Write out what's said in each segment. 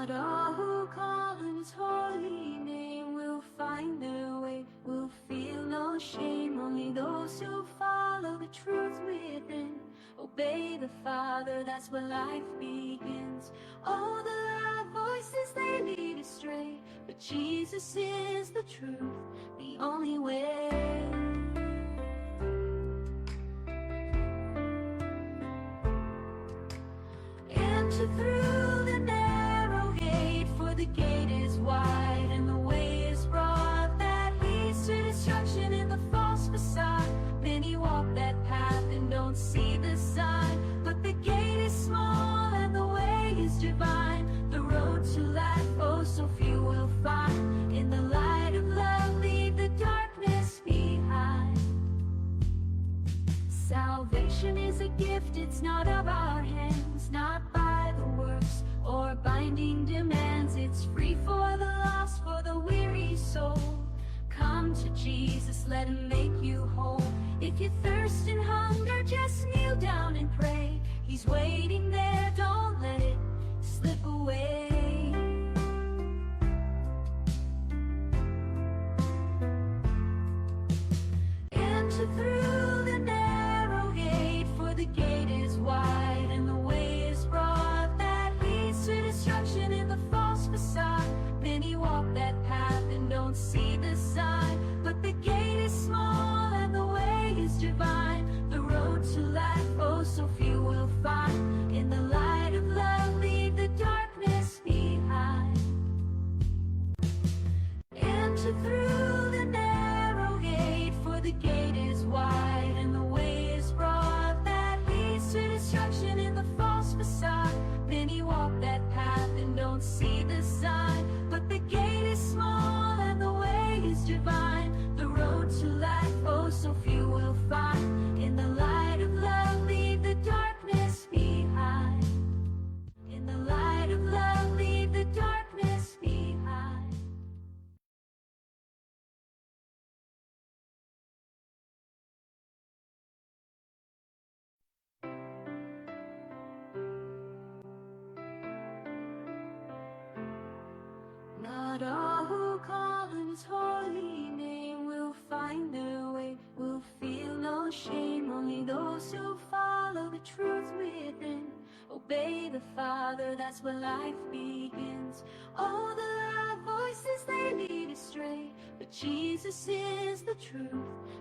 Not all who call on his holy name will find their way, will feel no shame. Only those who follow the truth within, obey the Father, that's where life begins. All the loud voices, they lead astray, but Jesus is the truth, the only way. Enter through the narrow gate, for the gate is wide and the way is broad that leads to destruction in the false facade. Many walk that path and don't see the sign, but the gate is small and the way is divine. The road to life, oh, so few will find. In the light of love, leave the darkness behind. Salvation is a gift, it's not of our hands, not by the works or binding demands. It's free for the lost, for the weary soul. Come to Jesus, let him make you whole. If you thirst and hunger, just kneel down and pray. He's waiting there, don't let it slip away. Enter through the narrow gate, for the gate is wide and the way is broad that leads to destruction in the false facade. Many walk that path and don't see the sign, but the gate is small and the way is divine. The road to life, oh, so few will find. In the light of love, leave the darkness behind. Enter through the narrow gate, for the gate is wide and the way is broad that leads to destruction in the false facade. Many walk that path and don't see the sign, but the gate is small and the way is divine. The road to life, oh, so few will find. In the light of love, leave the darkness behind. In the light of love, leave the darkness behind. Not all who call on his holy name will find their way, will feel no shame. Only those who follow the truth within, obey the Father, that's where life begins. All the loud voices, they lead astray, but Jesus is the truth,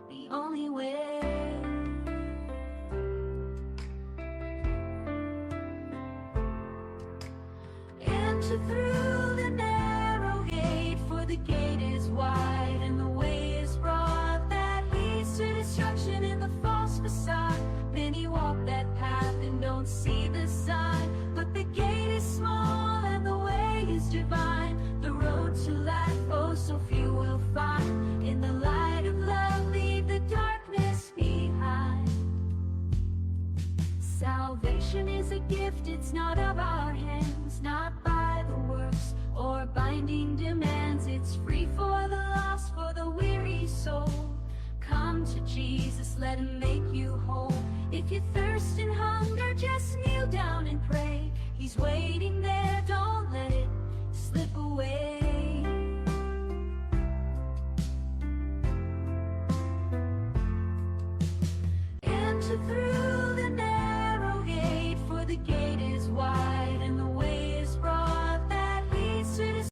the only way. Enter through the narrow gate, for the gate is wide and the way is broad that leads to destruction in the false facade. Many walk that path and don't see the sign, but the gate is small and the way is divine. The road to life, oh, so few will find. In the light of love, leave the darkness behind. Salvation is a gift, it's not of our hands, not by the works or binding demands. It's free for the lost, for the weary soul. Come to Jesus, let him make you whole. If you thirst and hunger, just kneel down and pray. He's waiting there, don't let it slip away. Enter through the narrow gate, for the gate is wide and the way is broad that leads to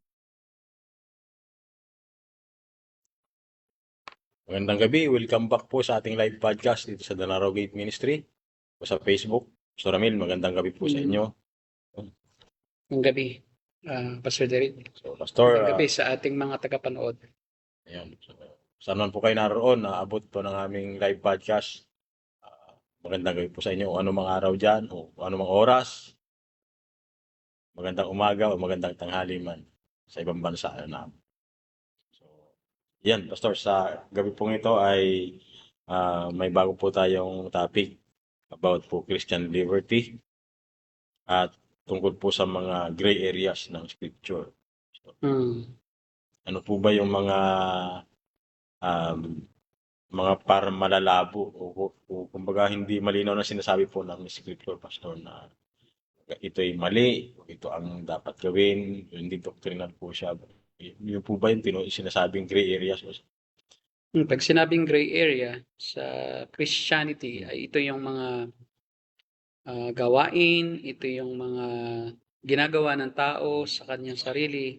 Magandang gabi. Welcome back po sa ating live podcast dito sa Danaro Gate Ministry o sa Facebook. Pastor Ramil, magandang gabi po sa inyo. Ang gabi, Pastor Derek. So, Pastor, Ang gabi sa ating mga tagapanood. ayan. So, saan man po kayo naroon, naabot po ng aming live podcast. Magandang gabi po sa inyo o anumang araw dyan o anumang oras. Magandang umaga o magandang tanghali man sa ibang bansa na. So, yan, Pastor, sa gabi pong ito ay may bago po tayong topic about po Christian liberty at tungkol po sa mga gray areas ng scripture. So, ano po ba yung mga parang malalabo o kumbaga hindi malinaw na sinasabi po ng scripture, Pastor, na ito'y mali, ito ang dapat gawin, hindi doctrinal po siya. Yun po ba yung sinasabing gray areas? Pag sinabing gray area sa Christianity, ay ito yung mga gawain, ito yung mga ginagawa ng tao sa kanyang sarili,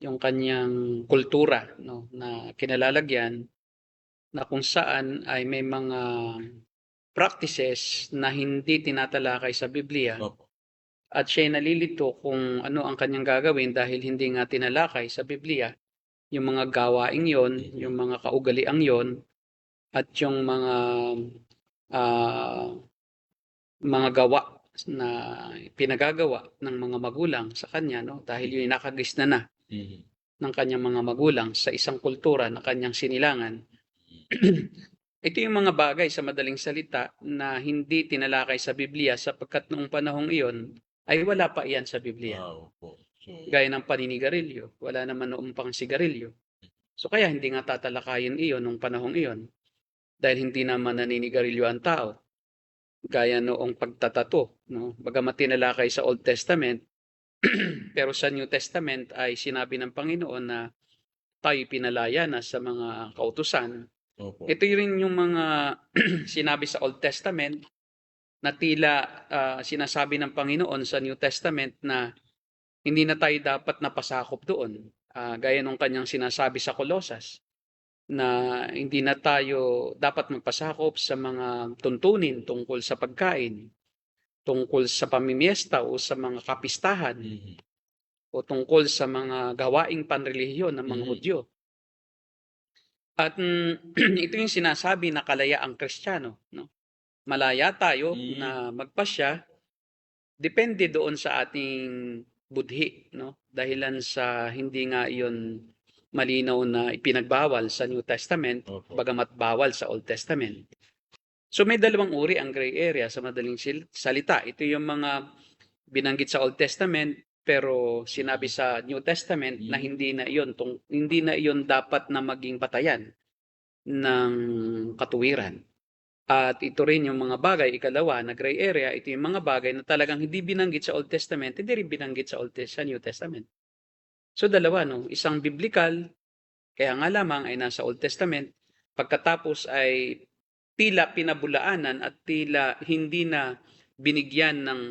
yung kanyang kultura, no, na kinalalagyan, na kung saan ay may mga practices na hindi tinatalakay sa Biblia Opo. at siya'y nalilito kung ano ang kanyang gagawin dahil hindi nga tinalakay sa Biblia yung mga gawaing yon, yung mga kaugaliang yon, at yung ah, mga gawa na pinagagawa ng mga magulang sa kanya, no, dahil yun nakagisna na Mhm. ng kanyang mga magulang sa isang kultura na kanyang sinilangan. Ito yung mga bagay sa madaling salita na hindi tinalakay sa Biblia sapagkat noong panahong iyon ay wala pa iyan sa Biblia. Opo. So, Gaya ng paninigarilyo, wala naman noong pang sigarilyo. So kaya hindi nga tatalakayin iyon nung panahong iyon dahil hindi naman naninigarilyo ang tao. Gaya noong pagtatato, no? Bagamat tinalakay sa Old Testament, pero sa New Testament ay sinabi ng Panginoon na tayo pinalaya na sa mga kautusan. opo. Ito rin yung mga sinabi sa Old Testament na tila sinasabi ng Panginoon sa New Testament na hindi na tayo dapat napasakop doon. Gaya nung kanyang sinasabi sa Colosas na hindi na tayo dapat magpasakop sa mga tuntunin tungkol sa pagkain, tungkol sa pamimiesta o sa mga kapistahan, Mhm. o tungkol sa mga gawaing panrelihiyon ng mga Mhm. Hudyo. At ito yung sinasabi na kalayaang Kristiyano, no? Malaya tayo na magpasya depende doon sa ating budhi, no? Dahilan sa hindi nga iyon malinaw na ipinagbawal sa New Testament, Opo. bagamat bawal sa Old Testament. So may dalawang uri ang gray area sa madaling salita. Ito yung mga binanggit sa Old Testament pero sinabi sa New Testament na hindi na iyon dapat na maging batayan ng katuwiran. At ito rin yung mga bagay, ikalawa na gray area, ito yung mga bagay na talagang hindi binanggit sa Old Testament, hindi rin binanggit sa New Testament. So dalawa, no? Isang biblical, kaya nga lamang ay nasa Old Testament, pagkatapos ay tila pinabulaanan at tila hindi na binigyan ng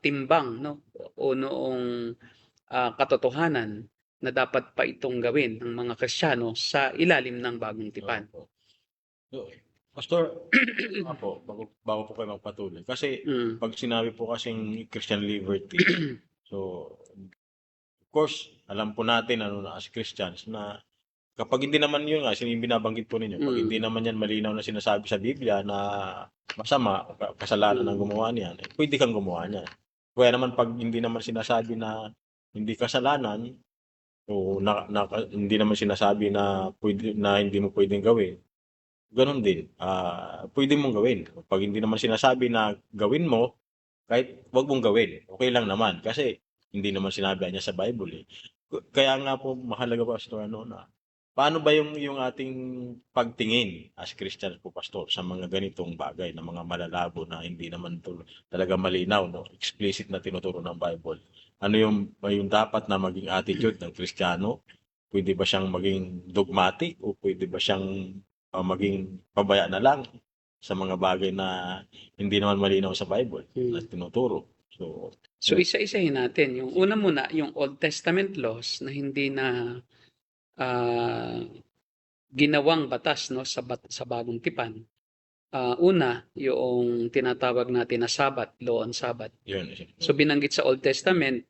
timbang, no? O noong katotohanan na dapat pa itong gawin ng mga Kristiyano sa ilalim ng bagong tipan. Opo. So, Pastor, bago po kayo magpatuloy. Kasi pag sinabi po kasing Christian liberty, so of course, alam po natin as Christians na kapag hindi naman yun nga, binabanggit po ninyo, pag hindi naman yan malinaw na sinasabi sa Biblia na masama, kasalanan ang gumawa niyan, pwede kang gumawa niyan. Kaya naman pag hindi naman sinasabi na hindi kasalanan, o hindi naman sinasabi na hindi mo pwedeng gawin, ganun din, pwede mong gawin. Pag hindi naman sinasabi na gawin mo, kahit wag mong gawin, okay lang naman. Kasi hindi naman sinabi niya sa Bible. Kaya nga po mahalaga, Pastor, na paano ba yung ating pagtingin as Christians po, Pastor, sa mga ganitong bagay na mga malalabo na hindi naman talaga malinaw, no? Explicit na tinuturo ng Bible. Ano yung dapat na maging attitude ng Kristiyano? Pwede ba siyang maging dogmatic o pwede ba siyang maging pabaya na lang sa mga bagay na hindi naman malinaw sa Bible na tinuturo? So isa-isahin natin. Yung una muna, yung Old Testament laws na hindi na ginawang batas, no, sa bagong tipan. Una, yung tinatawag natin na Sabbath, law on Sabbath. Yun. So binanggit sa Old Testament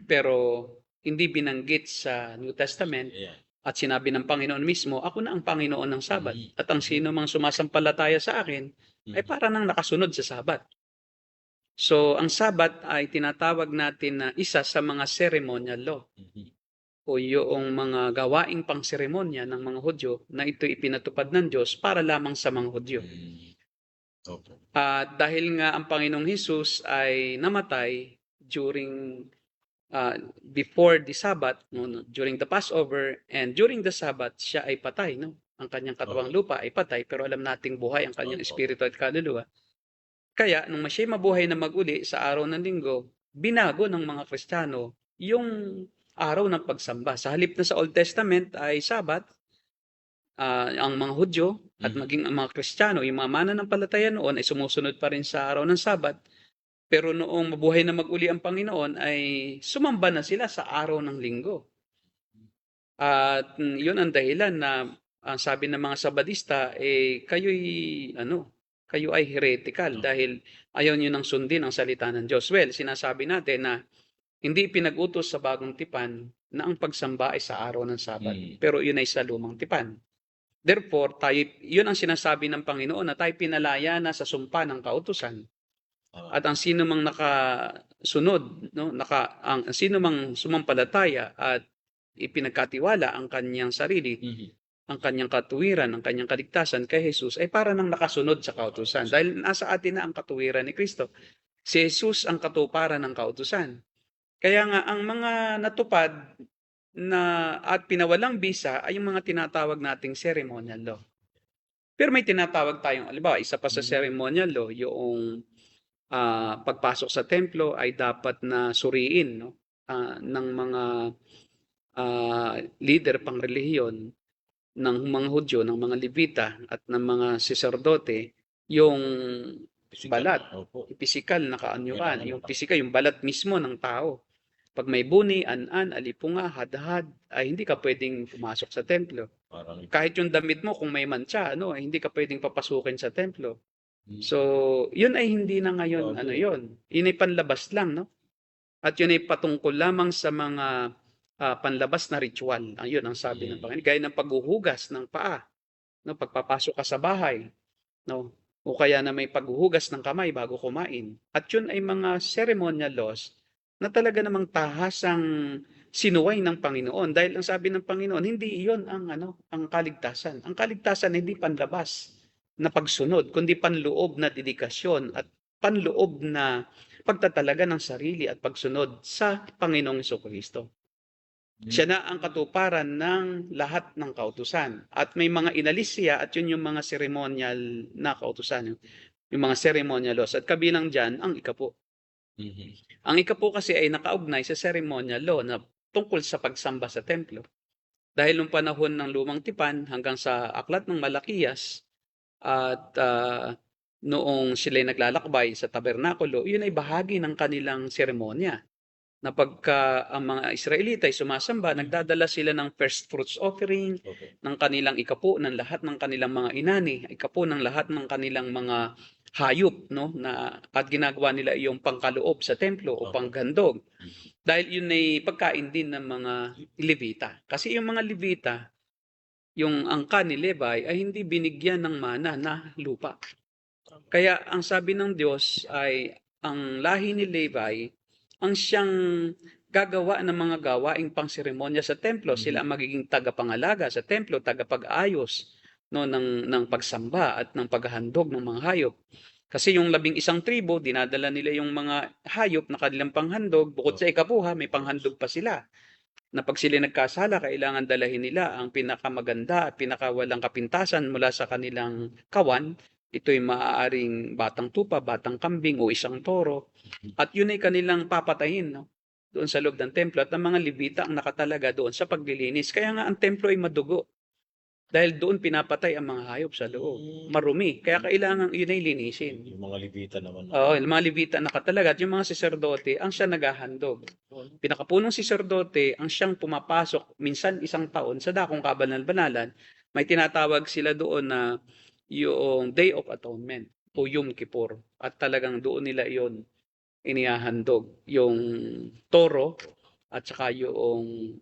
pero hindi binanggit sa New Testament. Yeah. At sinabi ng Panginoon mismo, ako na ang Panginoon ng Sabat. At ang sino mang sumasampalataya sa akin ay para nang nakasunod sa Sabat. So, ang Sabat ay tinatawag natin na isa sa mga ceremonial law. O yung mga gawaing pang-seremonya ng mga Hudyo na ito ipinatupad ng Diyos para lamang sa mga Hudyo. Okay. At dahil nga ang Panginoong Hesus ay namatay during before the Sabbath, no, during the Passover, and during the Sabbath, siya ay patay, no? Ang kanyang katawang lupa ay patay, pero alam nating buhay ang kanyang espiritu at kaluluwa. Kaya nung siya'y mabuhay na mag-uli sa araw ng linggo, binago ng mga Kristiyano yung araw ng pagsamba. Sa halip na sa Old Testament ay Sabat, ang mga Hudyo at maging ang mga Kristiyano, yung mga mananampalataya noon ay sumusunod pa rin sa araw ng Sabat. Pero noong mabuhay na mag-uli ang Panginoon ay sumamba na sila sa araw ng linggo. At yun ang dahilan na ang sabi ng mga Sabadista, kayo ay heretical dahil ayaw nyo nang sundin ang salita ng Diyos. Well, sinasabi natin na hindi pinag-utos sa bagong tipan na ang pagsamba ay sa araw ng Sabat. Pero yun ay sa lumang tipan. Therefore, yun ang sinasabi ng Panginoon na tayo pinalaya na sa sumpa ng kautusan. At ang sino mang nakasunod, ang sino mang sumampalataya at ipinagkatiwala ang kanyang sarili, ang kanyang katuwiran, ang kanyang kaligtasan kay Jesus ay para nang nakasunod sa kautusan. Dahil nasa atin na ang katuwiran ni Kristo. Si Jesus ang katuparan ng kautusan. Kaya nga ang mga natupad at pinawalang bisa ay yung mga tinatawag nating ceremonial law. Pero may tinatawag tayong, halimbawa, isa pa sa ceremonial law, yung pagpasok sa templo ay dapat na suriin ng mga leader pang relihiyon ng mga Hudyo, ng mga Levita at ng mga saserdote yung balat, pisikal na kaanyuan, yung pisikal, yung balat mismo ng tao. Pag may buni, an-an, alipunga, hadhad, ay hindi ka pwedeng pumasok sa templo. Kahit yung damit mo, kung may mantsa, ay hindi ka pwedeng papasukin sa templo. So, yun ay hindi na ngayon, yun. Yun ay panlabas lang, no? At yun ay patungkol lamang sa mga panlabas na ritual. Ayun ang sabi ng Panginoon. Gaya ng paghuhugas ng paa, no? Pagpapasok ka sa bahay, no? O kaya na may paghuhugas ng kamay bago kumain. At yun ay mga ceremonial laws na talaga namang tahasang sinuway ng Panginoon. Dahil ang sabi ng Panginoon, hindi iyon ang kaligtasan. Ang kaligtasan hindi panlabas na pagsunod, kundi panloob na dedikasyon at panloob na pagtatalaga ng sarili at pagsunod sa Panginoong Jesucristo. Siya na ang katuparan ng lahat ng kautusan. At may mga inalis siya at yun yung mga ceremonial na kautusan. Yung mga ceremonial laws. At kabilang dyan, ang ikapo. Ang ikapo kasi ay nakaugnay sa ceremonial law na tungkol sa pagsamba sa templo. Dahil nung panahon ng lumang tipan hanggang sa aklat ng Malakiyas at noong sila'y naglalakbay sa tabernakulo, yun ay bahagi ng kanilang seremonya. Na pagka ang mga Israelita ay sumasamba, nagdadala sila ng first fruits offering, ng kanilang ikapo, ng lahat ng kanilang mga inani, ikapo ng lahat ng kanilang mga hayop, at ginagawa nila yung pangkaloob sa templo o panggandog. Dahil yun ay pagkain din ng mga Levita. Kasi yung mga Levita, yung angka ni Levi ay hindi binigyan ng mana na lupa. Kaya ang sabi ng Diyos ay ang lahi ni Levi ang siyang gagawa ng mga gawaing pangseremonya sa templo. Sila ang magiging tagapangalaga sa templo, tagapag-ayos ng pagsamba at ng paghahandog ng mga hayop. Kasi yung 11 tribo, dinadala nila yung mga hayop na kanilang panghandog. Bukod sa ikapuha, may panghandog pa sila. Na pag sila nagkasala, kailangan dalahin nila ang pinakamaganda at pinakawalang kapintasan mula sa kanilang kawan. Ito'y maaaring batang tupa, batang kambing o isang toro. At yun ay kanilang papatayin doon sa loob ng templo. At ang mga Levita ang nakatalaga doon sa paglilinis. Kaya nga ang templo ay madugo. Dahil doon pinapatay ang mga hayop sa loob. Marumi. Kaya kailangan yun ay linisin. Yung mga Levita naman. Oo, yung mga Levita nakatalaga. At yung mga saserdote, ang siya naghahandog. Pinakapunong saserdote, ang siyang pumapasok minsan isang taon sa dakong kabanal-banalan. May tinatawag sila doon na yung Day of Atonement o Yom Kippur. At talagang doon nila yon inihahandog. Yung toro at saka yung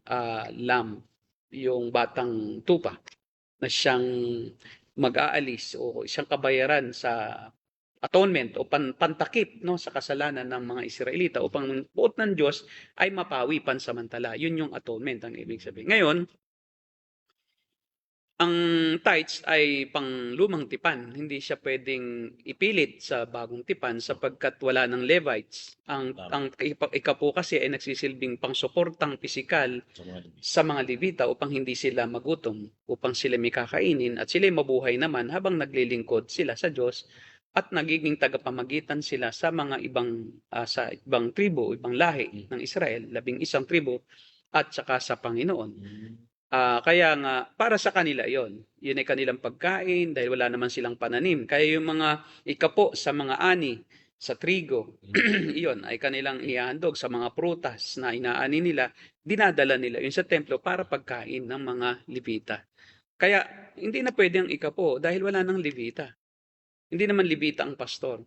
lamb, yung batang tupa na siyang mag-aalis o siyang kabayaran sa atonement o pantakip sa kasalanan ng mga Israelita upang buot ng Diyos ay mapawi pansamantala. Yun yung atonement ang ibig sabihin. Ngayon, ang tithes ay pang lumang tipan. Hindi siya pwedeng ipilit sa bagong tipan sapagkat wala ng Levites. Ang ikapo kasi ay nagsisilbing pangsuportang pisikal sa mga Levita upang hindi sila magutom, upang sila may kakainin at sila mabuhay naman habang naglilingkod sila sa Diyos at nagiging tagapamagitan sila sa mga sa ibang tribo, ibang lahi ng Israel, 11 tribo, at saka sa Panginoon. Kaya nga, para sa kanila yon. Yun ay kanilang pagkain dahil wala naman silang pananim. Kaya yung mga ikapo sa mga ani, sa trigo, iyon ay kanilang ihahandog sa mga prutas na inaani nila, dinadala nila yun sa templo para pagkain ng mga Levita. Kaya hindi na pwede ang ikapo dahil wala nang Levita. Hindi naman Levita ang pastor.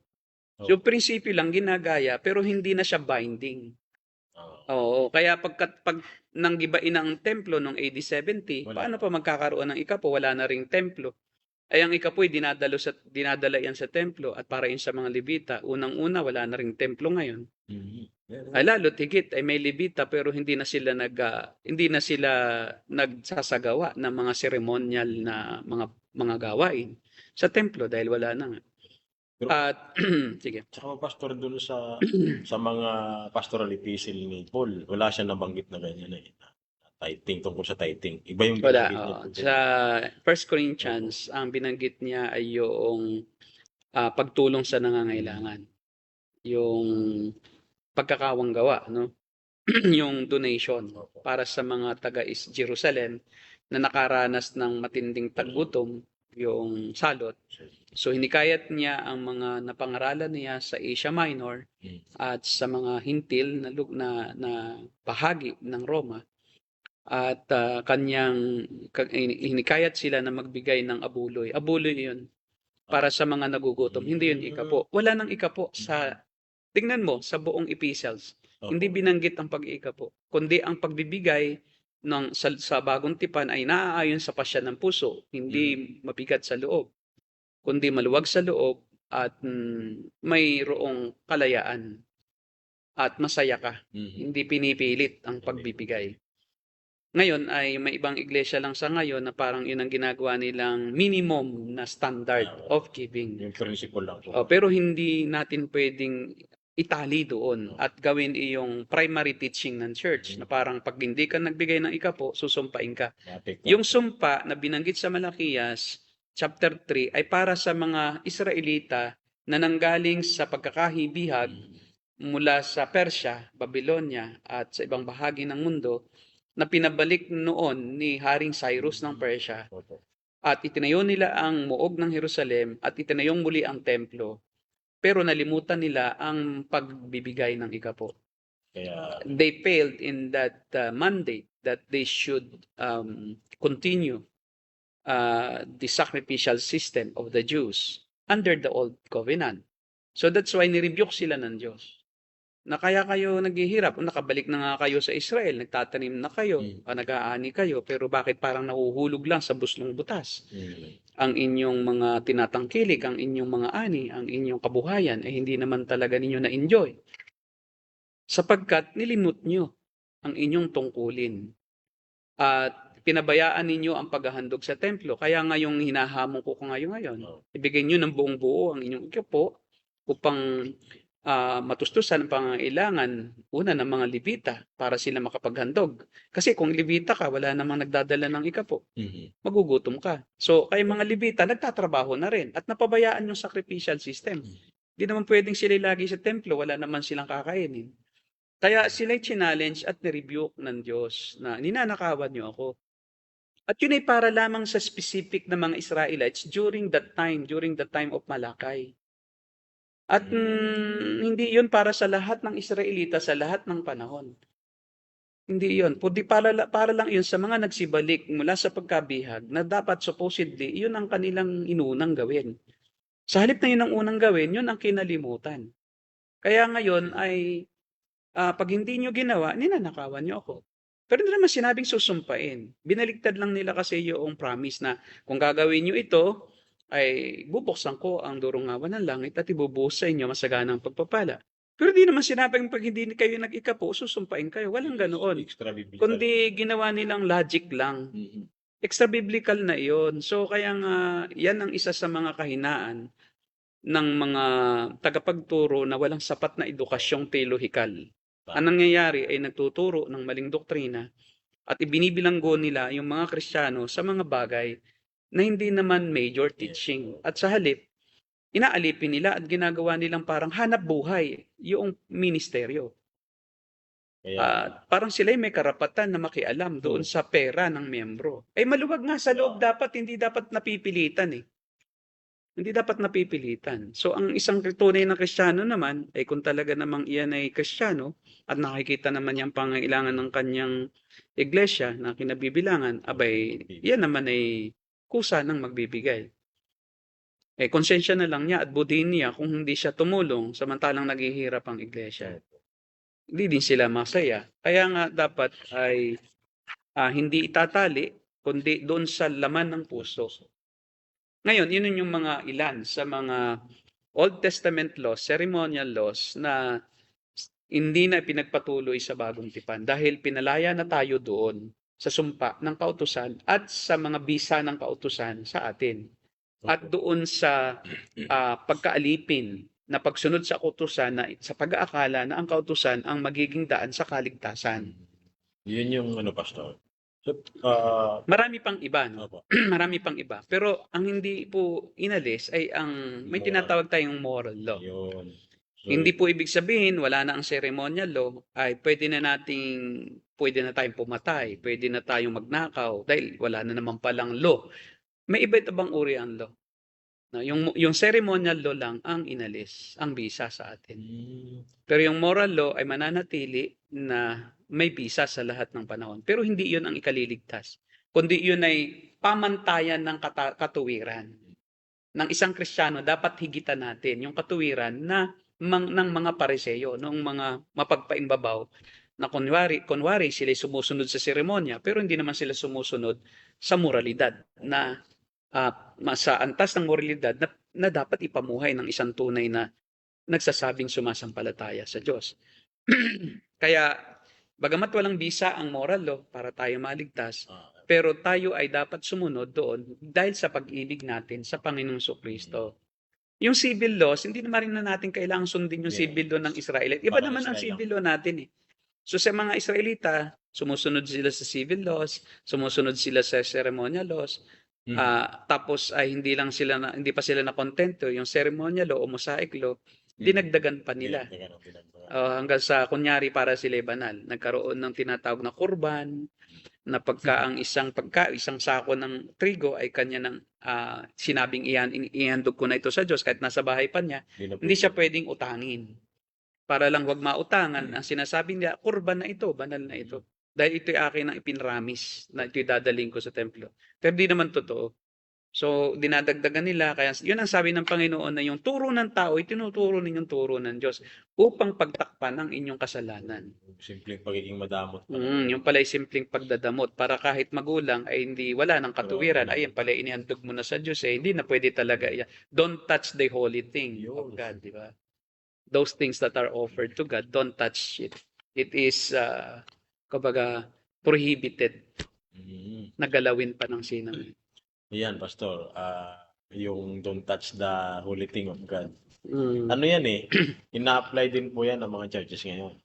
So, prinsipyo lang ginagaya pero hindi na siya binding. Oo, kaya pag nanggibain ang templo noong AD 70, Wala. paano pa magkakaroon ng ikapo? Wala na ring templo. Ay ang ikapo'y dinadala yan sa templo at para yun sa mga Levita. Unang-una, wala na ring templo ngayon. Ay lalo't higit ay may Levita pero hindi na sila nagsasagawa ng mga seremonyal na mga gawain sa templo dahil wala na nga. At sige. Tsaka pastor dun sa mga pastoral epistle ni Paul, wala siya nabanggit na ganyan eh. Tithing, tungkol sa tithing. Iba yung Wala. binanggit niya. Sa 1 Corinthians, ang binanggit niya ay yung pagtulong sa nangangailangan. Yung pagkakawanggawa, no? Yung donation para sa mga taga Jerusalem na nakaranas ng matinding taggutom, yung salot. So hinikayat niya ang mga napangaralan niya sa Asia Minor at sa mga hintil na bahagi ng Roma. At kanyang hinikayat sila na magbigay ng abuloy. Abuloy 'yun para sa mga nagugutom. Hindi 'yun ikapo. Wala nang ikapo tingnan mo sa buong epistles. Hindi binanggit ang pag-iikapo, kundi ang pagbibigay sa bagong tipan ay naaayon sa pasya ng puso, hindi mabigat sa loob, kundi maluwag sa loob at mayroong kalayaan at masaya ka. Hindi pinipilit ang pagbibigay. Ngayon ay may ibang iglesia lang sa ngayon na parang yun ang ginagawa nilang minimum na standard of giving. Yung principle lang po. Pero hindi natin pwedeng itali doon at gawin iyong primary teaching ng church na parang pag hindi ka nagbigay ng ikapo, susumpain ka. Yung sumpa na binanggit sa Malakias chapter 3 ay para sa mga Israelita na nanggaling sa pagkakahibihag mula sa Persya, Babylonia at sa ibang bahagi ng mundo na pinabalik noon ni Haring Cyrus ng Persya at itinayo nila ang muog ng Jerusalem at itinayong muli ang templo. Pero nalimutan nila ang pagbibigay ng ikapo. They failed in that mandate that they should continue the sacrificial system of the Jews under the old covenant. So that's why nirebuke sila ng Diyos. Na kaya kayo naghihirap, nakabalik na nga kayo sa Israel, nagtatanim na kayo, nag-aani kayo, pero bakit parang nahuhulog lang sa buslong butas? Ang inyong mga tinatangkilik, ang inyong mga ani, ang inyong kabuhayan, ay hindi naman talaga ninyo na-enjoy. Sapagkat nilimot nyo ang inyong tungkulin. At pinabayaan ninyo ang paghahandog sa templo. Kaya nga yung hinahamon ko ngayon, ibigay nyo ng buong buo ang inyong ikapo upang matustusan ang pangangailangan una ng mga Levita para sila makapaghandog. Kasi kung Levita ka, wala namang nagdadala ng ikapo. Magugutom ka. So, kay mga Levita, nagtatrabaho na rin at napabayaan yung sacrificial system. Hindi naman pwedeng sila lagi sa templo, wala naman silang kakainin. Kaya sila'y challenge at nirebuke ng Diyos na ninanakawan niyo ako. At yun ay para lamang sa specific na mga Israelites during the time of Malakay. At hindi yun para sa lahat ng Israelita sa lahat ng panahon. Hindi yun. Para lang yun sa mga nagsibalik mula sa pagkabihag na dapat supposedly yun ang kanilang inunang gawin. Sa halip na yun ang unang gawin, yun ang kinalimutan. Kaya ngayon ay pag hindi nyo ginawa, ninanakawan nyo ako. Pero hindi naman sinabing susumpain. Binaligtad lang nila kasi yung promise na kung gagawin nyo ito, ay bubuksan ko ang durungawan ng langit at ibubuhos sa inyo masaganang pagpapala. Pero di naman sinabing pag hindi kayo nag-ikapo, susumpain kayo. Walang ganoon. Kundi ginawa nilang logic lang. Extra biblical na iyon. So kaya nga, yan ang isa sa mga kahinaan ng mga tagapagturo na walang sapat na edukasyong teolohikal. Ang nangyayari ay nagtuturo ng maling doktrina at ibinibilanggo nila yung mga Kristiyano sa mga bagay na hindi naman major teaching. At sa halip, inaalipin nila at ginagawa nilang parang hanap buhay yung ministeryo. Kaya, Parang sila'y may karapatan na makialam doon sa pera ng miyembro. Maluwag nga sa loob dapat, hindi dapat napipilitan eh. Hindi dapat napipilitan. So ang isang tunay na Kristiyano naman, ay kung talaga namang iyan ay Kristiyano at nakikita naman yung pangailangan ng kanyang iglesia na kinabibilangan, abay, yan naman ay kusa ng magbibigay. Konsensya na lang niya at budiin niya kung hindi siya tumulong samantalang naghihirap ang iglesia. Hindi din sila masaya. Kaya nga dapat ay hindi itatali, kundi doon sa laman ng puso. Ngayon, yun yung mga ilan sa mga Old Testament laws, ceremonial laws na hindi na pinagpatuloy sa bagong tipan dahil pinalaya na tayo doon sa sumpa ng kautusan at sa mga bisa ng kautusan sa atin. At doon sa pagkaalipin na pagsunod sa kautusan na sa pag-aakala na ang kautusan ang magiging daan sa kaligtasan. yun yung pastor. So, Marami pang iba, no? opo. Marami pang iba. Pero ang hindi po inalis ay ang may Moral. tinatawag tayong moral law. Yun. So, Hindi po ibig sabihin wala na ang ceremonial law ay pwede na tayong pumatay, pwede na tayong magnakaw dahil wala na naman palang law. May iba't ibang uri ang law. No, yung ceremonial law lang ang inalis, ang bisa sa atin. Pero yung moral law ay mananatili na may bisa sa lahat ng panahon. Pero hindi yun ang ikaliligtas. Kundi yun ay pamantayan ng katuwiran. Ng isang Kristiyano, dapat higitan natin yung katuwiran ng mga Pariseo, ng mga mapagpaimbabaw na kunwari sila sumusunod sa seremonya, pero hindi naman sila sumusunod sa moralidad na sa antas ng moralidad na dapat ipamuhay ng isang tunay na nagsasabing sumasampalataya sa Diyos. Kaya, bagamat walang bisa ang moral law para tayo maligtas, pero tayo ay dapat sumunod doon dahil sa pag-ibig natin sa Panginoong Kristo. Yung civil laws, hindi naman rin na natin kailangang sundin yung civil law ng Israel. Iba Parang naman ang Israel civil law natin eh. So sa mga Israelita, sumusunod sila sa civil laws, sumusunod sila sa ceremonial laws, tapos ay hindi pa sila na kontento yung ceremonial law o mosaic law, dinagdagan pa nila. Hanggang sa kunyari para sila banal, nagkaroon ng tinatawag na kurban, na pagka ang isang sako ng trigo ay kanya ng sinabing ihandog ko na ito sa Diyos kahit nasa bahay pa niya, hindi siya pwedeng utangin. Para lang wag mautangan, ang sinasabi niya, kurban na ito, banal na ito. Dahil ito'y akin ang ipinramis na ito'y dadaling ko sa templo. Pero di naman totoo. So, dinadagdagan nila. Kaya yun ang sabi ng Panginoon na yung turo ng tao, itinuturo ninyong turo ng Diyos upang pagtakpan ang inyong kasalanan. Simpleng pagiging madamot. Yung pala ay simpleng pagdadamot para kahit magulang ay wala ng katuwiran. Ay, yung pala inihandog mo na sa Diyos hindi na pwede talaga. Don't touch the holy thing of God, di ba? Those things that are offered to God, don't touch it. It is, kumbaga, prohibited na galawin pa ng sino. Yan, pastor. Yung don't touch the holy thing of God. Ano yan ina-apply din po yan ng mga churches ngayon.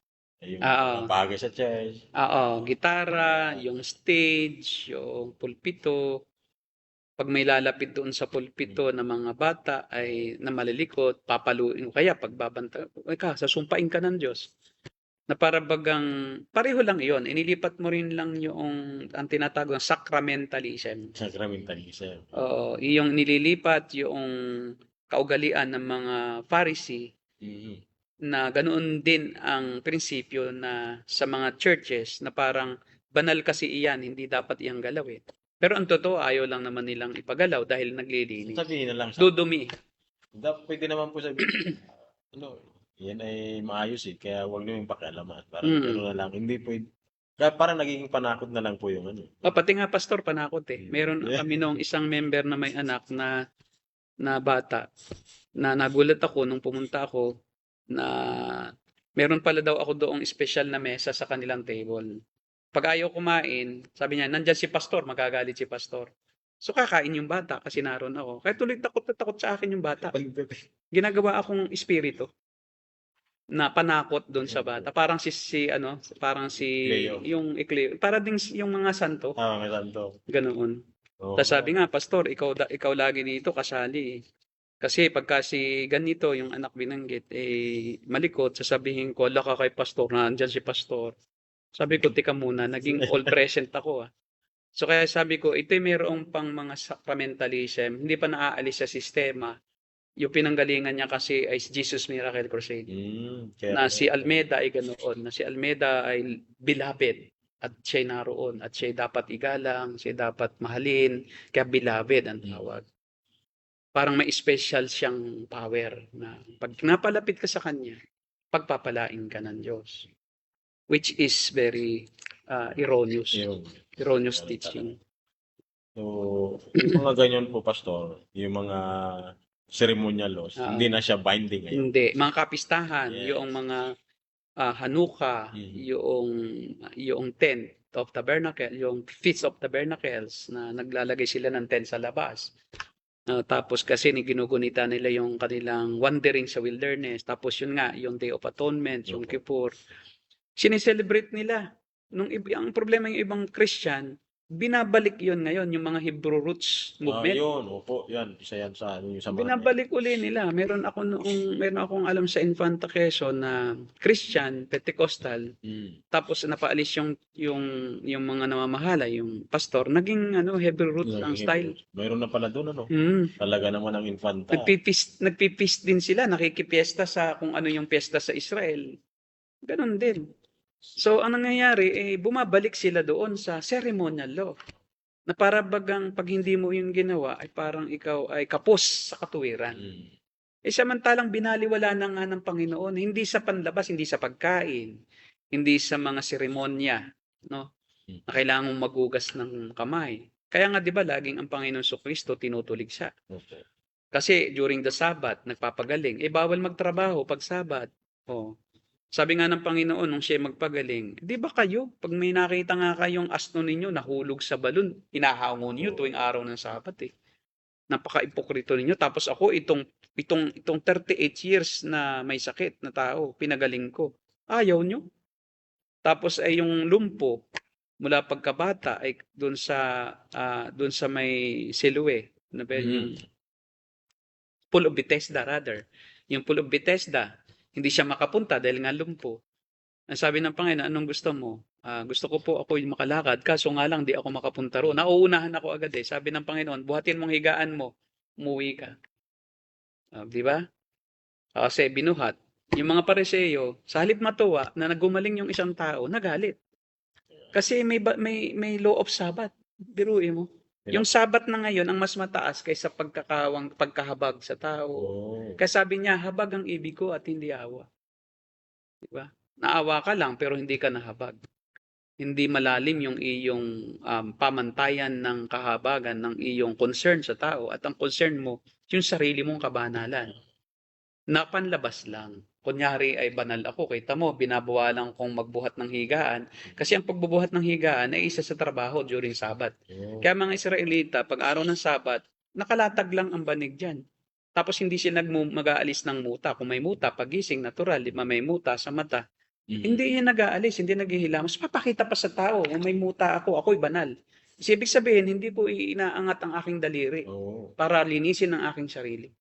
Yung mga bagay sa church. Gitara, yung stage, yung pulpito. Pag may lalapit doon sa pulpito ng mga bata ay na malilikot, papaluin kaya pagbabanta, sasumpain ka ng Diyos. Na para bagang pareho lang 'yon, inilipat mo rin lang yung ang tinatawag na sacramentalism. Sacramentalism. Yung nililipat yung kaugalian ng mga Pharisee. Na ganoon din ang prinsipyo na sa mga churches na parang banal kasi iyan, hindi dapat iyang galawin. Pero ang totoo, ayaw lang naman nilang ipagalaw dahil naglilinis. Sabihin na lang. Dudumi. Pwede naman po sabihin, yan ay maayos kaya huwag niyo yung pakialaman. Parang gano'n na lang. Hindi pwede. Kaya parang nagiging panakot na lang po yung Pati nga pastor, panakot Meron kami nung isang member na may anak na bata na nagulat ako nung pumunta ako na meron pala daw ako doong special na mesa sa kanilang table. Pag ayaw kumain, sabi niya, nandyan si pastor, magagalit si pastor. So kakain yung bata kasi naroon ako. Kaya tuloy takot sa akin yung bata. Ginagawa akong espiritu na panakot doon sa bata. Parang parang Cleo. yung Cleo. Para ding yung mga santo. Mga santo. Ganoon. Tapos sabi nga, pastor, ikaw lagi dito kasali Kasi pagka si ganito, yung anak binanggit, malikot, sasabihin ko, ala ka kay pastor, nandyan si pastor. Sabi ko, tika muna, naging all present ako ah. So kaya sabi ko, ito mayroong pang mga sacramentalism, hindi pa naaalis sa sistema. Yung pinanggalingan niya kasi ay Jesus Miracle Crusade. Kaya Na si Almeida ay ganoon, na si Almeida ay beloved at siya'y naroon at siya'y dapat igalang, siya'y dapat mahalin, kaya beloved ang tawag. Parang may special siyang power na pag napalapit ka sa kanya, pagpapalain ka ng Diyos. Which is very erroneous. yung Erroneous teaching. So, yung mga ganyan po, Pastor, yung mga ceremonial laws, hindi na siya binding ngayon. Hindi. Mga kapistahan, Yes. yung mga Hanukkah, yung tent of tabernacle, yung Feast of Tabernacles na naglalagay sila ng tent sa labas. Tapos kasi ginugunita nila yung kanilang wandering sa wilderness. Tapos yun nga, yung Day of Atonement, yung Kippur. Sineselebrate nila. Ang problema yung ibang Christian, binabalik yun ngayon, yung mga Hebrew roots movement. Yun, opo, yan. Isa yan sa, yung sa mga Binabalik uli nila. Meron akong alam sa Infanta Quezon na Christian, Pentecostal, tapos napaalis yung mga namamahala, yung pastor, naging Hebrew roots ang style. Mayroon na pala doon, ano? Talaga naman ang infanta. Nagpipist din sila, nakikipiesta sa kung ano yung piyesta sa Israel. Ganon din. So, ang nangyayari, bumabalik sila doon sa ceremonial law. Na para bagang pag hindi mo yung ginawa, ay parang ikaw ay kapos sa katuwiran. Samantalang binaliwala na nga ng Panginoon, hindi sa panlabas, hindi sa pagkain, hindi sa mga seremonya, no? Na kailangan mong magugas ng kamay. Kaya nga 'di ba laging ang Panginoon Kristo tinutulig siya. Kasi during the Sabbath, nagpapagaling. Bawal magtrabaho pag Sabbath. Sabi nga ng Panginoon nung siya magpagaling, di ba kayo, pag may nakita nga kayong asno ninyo nahulog sa balon, hinahango niyo tuwing araw ng Sabat Napaka-ipokrito ninyo. Tapos ako, itong 38 years na may sakit na tao, pinagaling ko. Ayaw nyo. Tapos ay yung lumpo, mula pagkabata, ay doon sa may Siloe, yung Pool of Bethesda rather. Yung Pool of Bethesda, hindi siya makapunta dahil nga lumpo. Ang sabi ng Panginoon, anong gusto mo? Gusto ko po ako yung makalakad, kaso nga lang di ako makapunta roon. Nauunahan ako agad Sabi ng Panginoon, buhatin mong higaan mo, umuwi ka. Di ba? Kasi binuhat. Yung mga Pariseo, sa halip matuwa na nagumaling yung isang tao, nagalit. Kasi may law of Sabbath. Biruin mo. Yung Sabat na ngayon ang mas mataas kaysa pagkahabag sa tao. Kaya sabi niya, habag ang ibig ko at hindi awa. Diba? Naawa ka lang pero hindi ka nahabag. Hindi malalim yung iyong pamantayan ng kahabagan ng iyong concern sa tao at ang concern mo, yung sarili mong kabanalan. Napanlabas lang. Kunyari ay banal ako, kita mo, binabawalan kong magbuhat ng higaan. Kasi ang pagbubuhat ng higaan ay isa sa trabaho during Sabat. Kaya mga Israelita, pag araw ng Sabat, nakalatag lang ang banig dyan. Tapos hindi sila mag-aalis ng muta. Kung may muta, pagising, natural, may muta sa mata. Hindi yan nag-aalis, hindi naghihilamos. Papakita pa sa tao, kung may muta ako'y banal. Kasi ibig sabihin, hindi ko inaangat ang aking daliri para linisin ang aking sarili.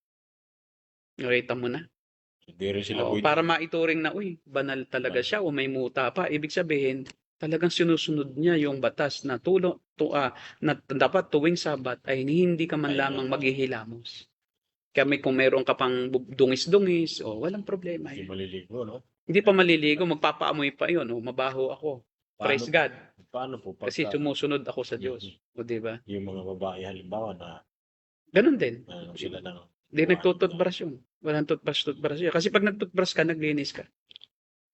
Nakita mo na? Para maituring na, banal talaga siya o may muta pa. Ibig sabihin, talagang sinusunod niya yung batas na na dapat tuwing Sabat ay hindi ka man lamang maghihilamos. Kaya kung meron ka pang dungis-dungis, walang problema. Hindi maliligo, no? Hindi pa maliligo, magpapaamoy pa yun. Mabaho ako. Praise God. Paano po? Kasi sumusunod ako sa Diyos. O diba? Yung mga babae halimbawa na ganun din. Sila na Hindi nagtututbrush yun. Walang toothbrush yun. Kasi pag nagtutbrush ka, naglinis ka.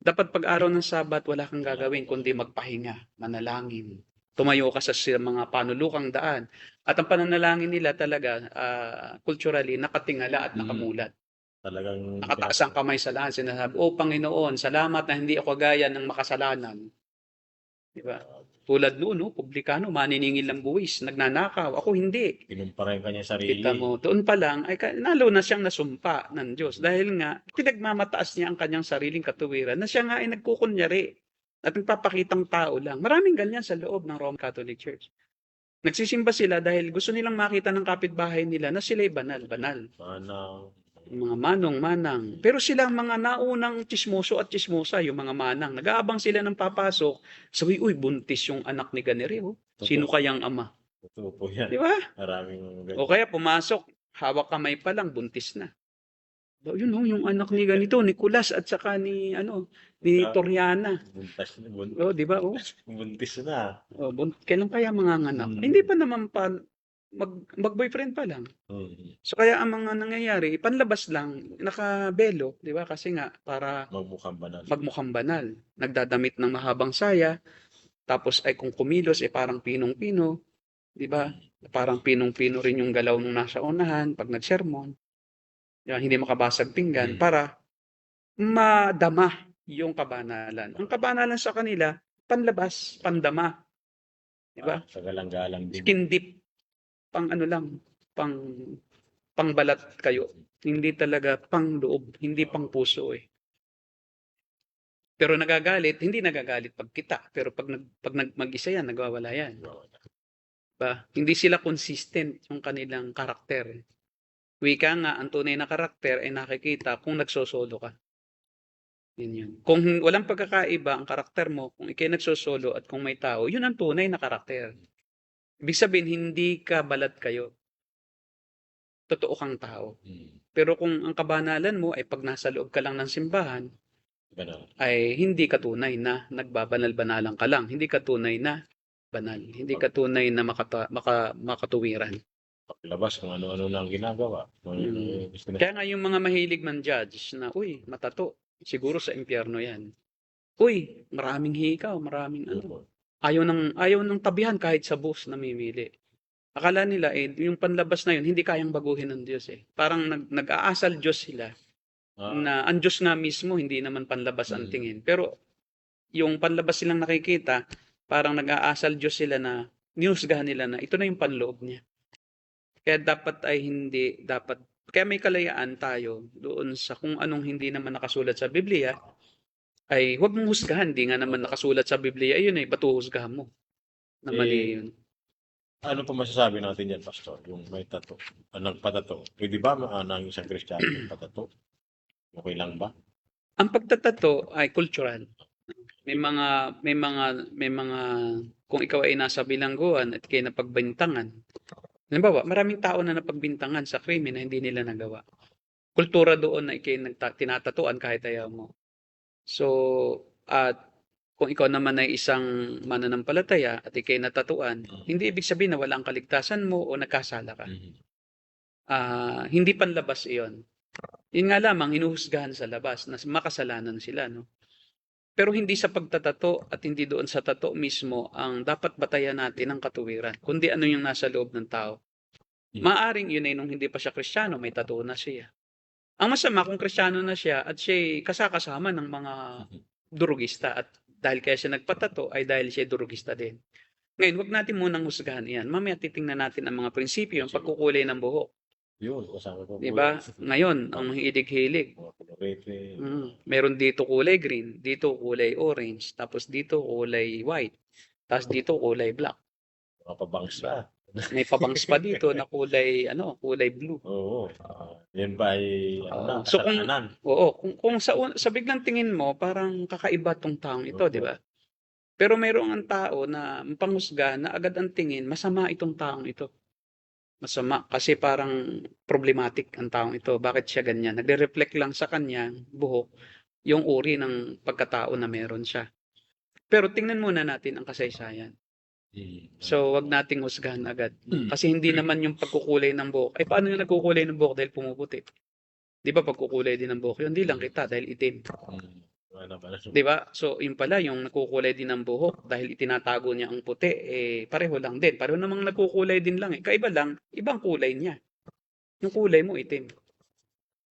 Dapat pag araw ng Sabat, wala kang gagawin kundi magpahinga, manalangin. Tumayo ka sa mga panulukang daan. At ang pananalangin nila talaga, culturally, nakatingala at nakamulat. Talagang nakataas ang kamay sa lahat. Sinasabi, Panginoon, salamat na hindi ako gaya ng makasalanan. Diba? Tulad noon, publikano, maniningil ng buwis, nagnanakaw. Ako hindi. Kinumpara yung kanyang sarili. Kita mo, doon pa lang, ay nalo na siyang nasumpa ng Diyos. Dahil nga, pinagmamataas niya ang kanyang sariling katuwiran na siya nga ay nagkukunyari at nagpapakitang tao lang. Maraming ganyan sa loob ng Roman Catholic Church. Nagsisimba sila dahil gusto nilang makita ng kapitbahay nila na sila'y banal. Manang. Mga manong-manang. Pero sila ang mga naunang tsismoso at tsismosa, yung mga manang. Nag-aabang sila ng papasok. Sabi, uy, buntis yung anak ni ganere. Oh. Sino kayang ama? Totoo po yan. Di ba? Maraming O kaya pumasok, hawak kamay pa lang, buntis na. Yun oh, yung anak ni ganito, Nicolas at saka ni Toriana. Di ba? Oh. Buntis na. Kailan kaya manganganak? Hindi pa naman mag-boyfriend pa lang. So kaya ang mga nangyayari, panlabas lang, nakabelo, di ba? Kasi nga, para magmukhang banal. Nagdadamit ng mahabang saya, tapos ay kung kumilos, parang pinong-pino, di ba? Parang pinong-pino rin yung galaw nung nasa unahan, pag nag-sermon. Hindi makabasag pinggan, para madama yung kabanalan. Ang kabanalan sa kanila, panlabas, pandama. Di ba? Sa galang-galang din. Skin deep. Pang ano lang, pangbalat kayo. Hindi talaga pang loob, hindi pang puso eh. Pero hindi nagagalit pag kita. Pero pag mag-isa yan, nagwawala yan. Diba? Hindi sila consistent yung kanilang karakter. Wika nga, ang tunay na karakter ay nakikita kung nagsosolo ka. Yun. Kung walang pagkakaiba ang karakter mo, kung ikay nagsosolo at kung may tao, yun ang tunay na karakter. Ibig sabihin, hindi ka balat kayo. Totoo kang tao. Pero kung ang kabanalan mo ay pag nasa loob ka lang ng simbahan, ay hindi ka tunay na nagbabanal-banalan ka lang. Hindi ka tunay na banal. Hindi ka tunay na makatuwiran. Paglabas kung ano-ano na ang ginagawa. Kaya nga yung mga mahilig man judge na, uy, matato. Siguro sa impyerno yan. Uy, maraming hikaw, maraming ano. Ayaw ng tabihan kahit sa bus namimili. Akala nila yung panlabas na yun, hindi kayang baguhin ng Diyos eh. Parang nag-aasal Diyos sila. Na ang Diyos nga mismo, hindi naman panlabas ang tingin. Pero yung panlabas silang nakikita, parang nag-aasal Diyos sila na niyusgahan nila na ito na yung panloob niya. Kaya kaya may kalayaan tayo doon sa kung anong hindi naman nakasulat sa Biblia, ay huwag mong husgahan. Di nga naman nakasulat sa Biblia, ayun ba't husgahan mo? Na mali yun. Ano po masasabi natin yan, Pastor? Yung may tato, nagpatato. Pwede ba ng isang Kristiyano magpatato? Okay lang ba? Ang pagtatato ay cultural. May mga kung ikaw ay nasa bilangguan at kayo napagbintangan. Halimbawa, maraming tao na napagbintangan sa krimen na hindi nila nagawa. Kultura doon na ikay tinatatuan kahit ayaw mo. So, at kung ikaw naman ay isang mananampalataya at ikay natatuan, hindi ibig sabihin na wala ang kaligtasan mo o nagkasala ka. Hindi panlabas iyon. Yun nga lamang, inuhusgahan sa labas na makasalanan sila. No? Pero hindi sa pagtatato at hindi doon sa tato mismo ang dapat batayan natin ang katuwiran, kundi ano yung nasa loob ng tao. Maaring yun ay nung hindi pa siya Kristiyano, may tato na siya. Ang masama kung Kristiyano na siya at siya kasakasama ng mga durugista at dahil kaya siya nagpatato ay dahil siya durugista din. Ngayon, wag natin munang husgahan yan. Mamaya titingnan natin ang mga prinsipyo, ang pagkukulay ng buhok. Yun, kasama ko. Diba? Ngayon, ang hilig-hilig. Meron dito kulay green, dito kulay orange, tapos dito kulay white, tapos dito kulay black. Mga pabangs pa. May pabangs pa dito na kulay blue. Oo. Yan ba ay so kung sa biglang tingin mo, parang kakaiba tong taong ito, di ba? Pero mayroong ang tao na panghusga na agad ang tingin, masama itong taong ito. Masama kasi parang problematic ang taong ito. Bakit siya ganyan? Nagre-reflect lang sa kanya buhok yung uri ng pagkatao na meron siya. Pero tingnan muna natin ang kasaysayan. So, wag nating husgahan agad. Kasi hindi naman yung pagkukulay ng buhok. Ay, paano yung nagkukulay ng buhok dahil pumuputi? Di ba pagkukulay din ng buhok? Yun, hindi lang kita dahil itim. Di ba? So, yun pala, yung nagkukulay din ng buhok dahil itinatago niya ang puti, pareho lang din. Pareho namang nagkukulay din lang. Kaiba lang, ibang kulay niya. Yung kulay mo, itim.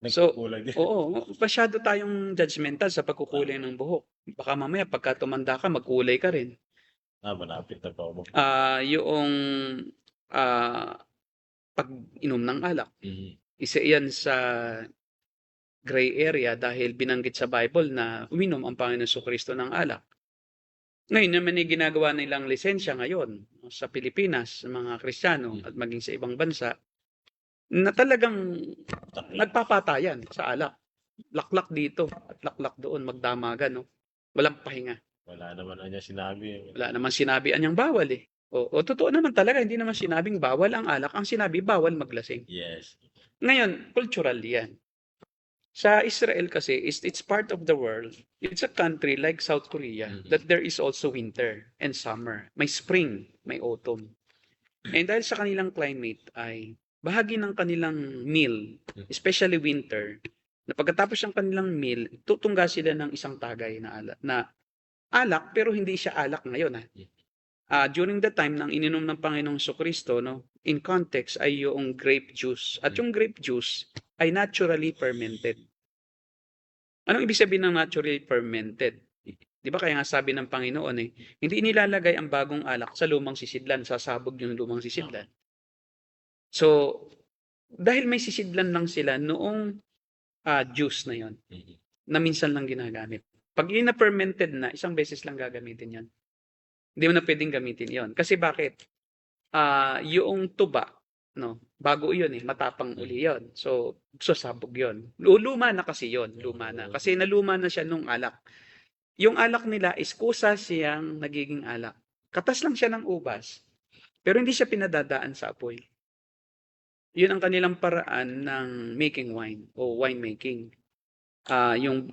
So, oo, masyado tayong judgmental sa pagkukulay ng buhok. Baka mamaya, pagka tumanda ka, magkulay ka rin. Malapit na pa mo. Yung pag-inom ng alak. Isa yan sa gray area dahil binanggit sa Bible na uminom ang Panginoon Jesucristo ng alak. Ngayon naman ay ginagawa nilang lisensya ngayon sa Pilipinas, sa mga Kristiyano at maging sa ibang bansa, na talagang nagpapatayan sa alak. Laklak dito at laklak doon, magdamagan, no? Walang pahinga. Wala naman na niya sinabi. Wala naman sinabi anyang bawal eh. O totoo naman talaga, hindi naman sinabing bawal ang alak. Ang sinabi, bawal maglasing. Yes. Ngayon, cultural yan. Sa Israel kasi, it's part of the world. It's a country like South Korea that there is also winter and summer. May spring, may autumn. And dahil sa kanilang climate ay bahagi ng kanilang meal, especially winter, na pagkatapos ng kanilang meal, tutungga sila ng isang tagay na alak, pero hindi siya alak ngayon. During the time nang ininom ng Panginoong Jesucristo, no, in context ay yung grape juice. At yung grape juice ay naturally fermented. Anong ibig sabihin ng naturally fermented? Di ba kaya nga sabi ng Panginoon hindi inilalagay ang bagong alak sa lumang sisidlan, sasabog yung lumang sisidlan. So, dahil may sisidlan lang sila noong juice na yon, na minsan lang ginagamit. Pag yun na fermented na, isang beses lang gagamitin yan. Hindi mo na pwedeng gamitin yon. Kasi bakit? Yung tuba, no, bago yun matapang uli yun. So, sasabog yun. Luma na kasi yun. Luma na. Kasi naluma na siya nung alak. Yung alak nila is kusa siyang nagiging alak. Katas lang siya ng ubas. Pero hindi siya pinadadaan sa apoy. Yun ang kanilang paraan ng making wine o wine making. Yung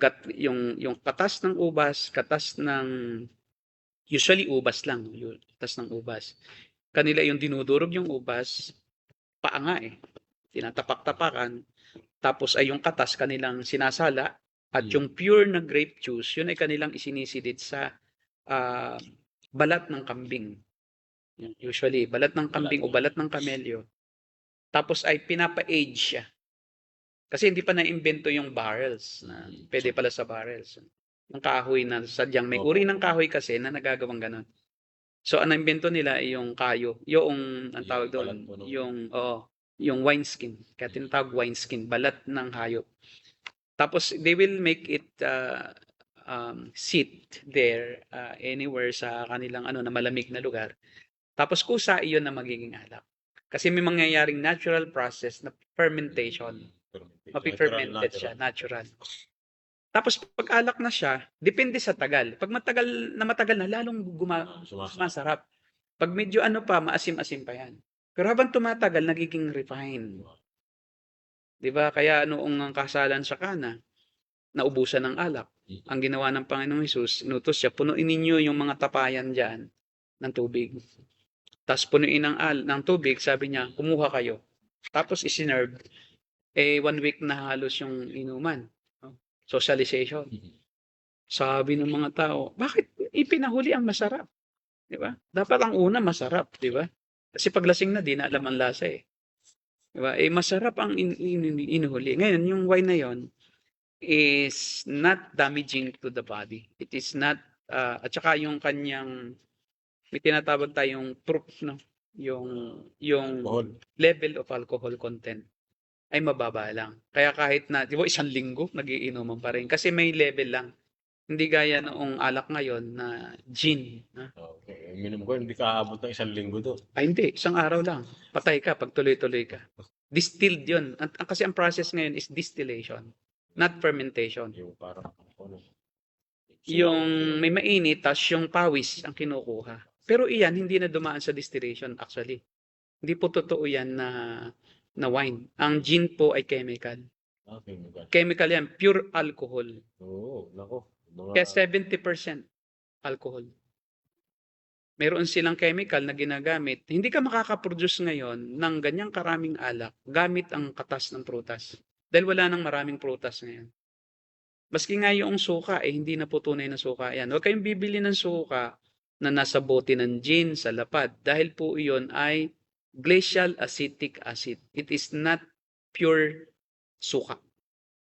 katas ng ubas, katas ng usually ubas lang, yung katas ng ubas. Kanila yung dinudurog yung ubas, paanga tinatapak-tapakan. Tapos ay yung katas kanilang sinasala at yung pure na grape juice, yun ay kanilang isinisidid sa balat ng kambing. Usually, balat ng kambing o balat ng kamelyo. Tapos ay pinapa-age siya. Kasi hindi pa na-invento yung barrels. Na pwede pala sa barrels. Yung kahoy na sadyang may uri ng kahoy kasi na nagagawang ganun. So, ang invento nila ay yung kayo. Yung, ang tawag doon, yung wineskin. Kaya tinatawag wineskin, balat ng hayop. Tapos, they will make it sit there anywhere sa kanilang na malamig na lugar. Tapos, kusa iyon na magiging alak. Kasi may mangyayaring natural process na fermentation. Mapi-fermented siya, natural. Tapos pag alak na siya, depende sa tagal. Pag matagal na, lalong sumasarap. Pag medyo maasim-asim pa yan. Pero habang tumatagal, nagiging refined. Diba? Kaya noong ang kasalan sa Kana, naubusan ng alak. Ang ginawa ng Panginoong Hesus, inutos siya, punuin ninyo yung mga tapayan dyan ng tubig. Tapos punuin ng tubig, sabi niya, kumuha kayo. Tapos isinerve. 1 week na halos yung inuman. Socialization. Sabi ng mga tao, bakit ipinahuli ang masarap? Di ba? Dapat ang una masarap, di ba? Kasi paglasing na, di na alam ang lasa Di ba? Masarap ang inuhuli. Ngayon, yung wine na yon is not damaging to the body. It is not, at saka yung kanyang may tinatawag tayong proof, no? Yung level of alcohol content ay mababa lang. Kaya kahit na, di ba, 1 linggo, nagiinuman pa rin. Kasi may level lang. Hindi gaya noong alak ngayon na gin. Okay. Minimum ko, hindi ka aabot ng 1 linggo to. Ay, hindi. 1 araw lang. Patay ka pag tuloy-tuloy ka. Distilled yun. Kasi ang process ngayon is distillation, not fermentation. Yung parang, yung may mainit, tas yung pawis ang kinukuha. Pero iyan, hindi na dumaan sa distillation actually. Hindi po totoo yan na wine. Ang gin po ay chemical. Chemical yan, pure alcohol. Nako. Kaya 70% alcohol. Meron silang chemical na ginagamit. Hindi ka makakaproduce ngayon ng ganyang karaming alak gamit ang katas ng prutas. Dahil wala nang maraming prutas ngayon. Maski nga yung suka, hindi na po tunay na suka yan. Huwag kayong bibili ng suka na nasa bote ng gin sa lapad. Dahil po iyon ay glacial acetic acid. It is not pure suka.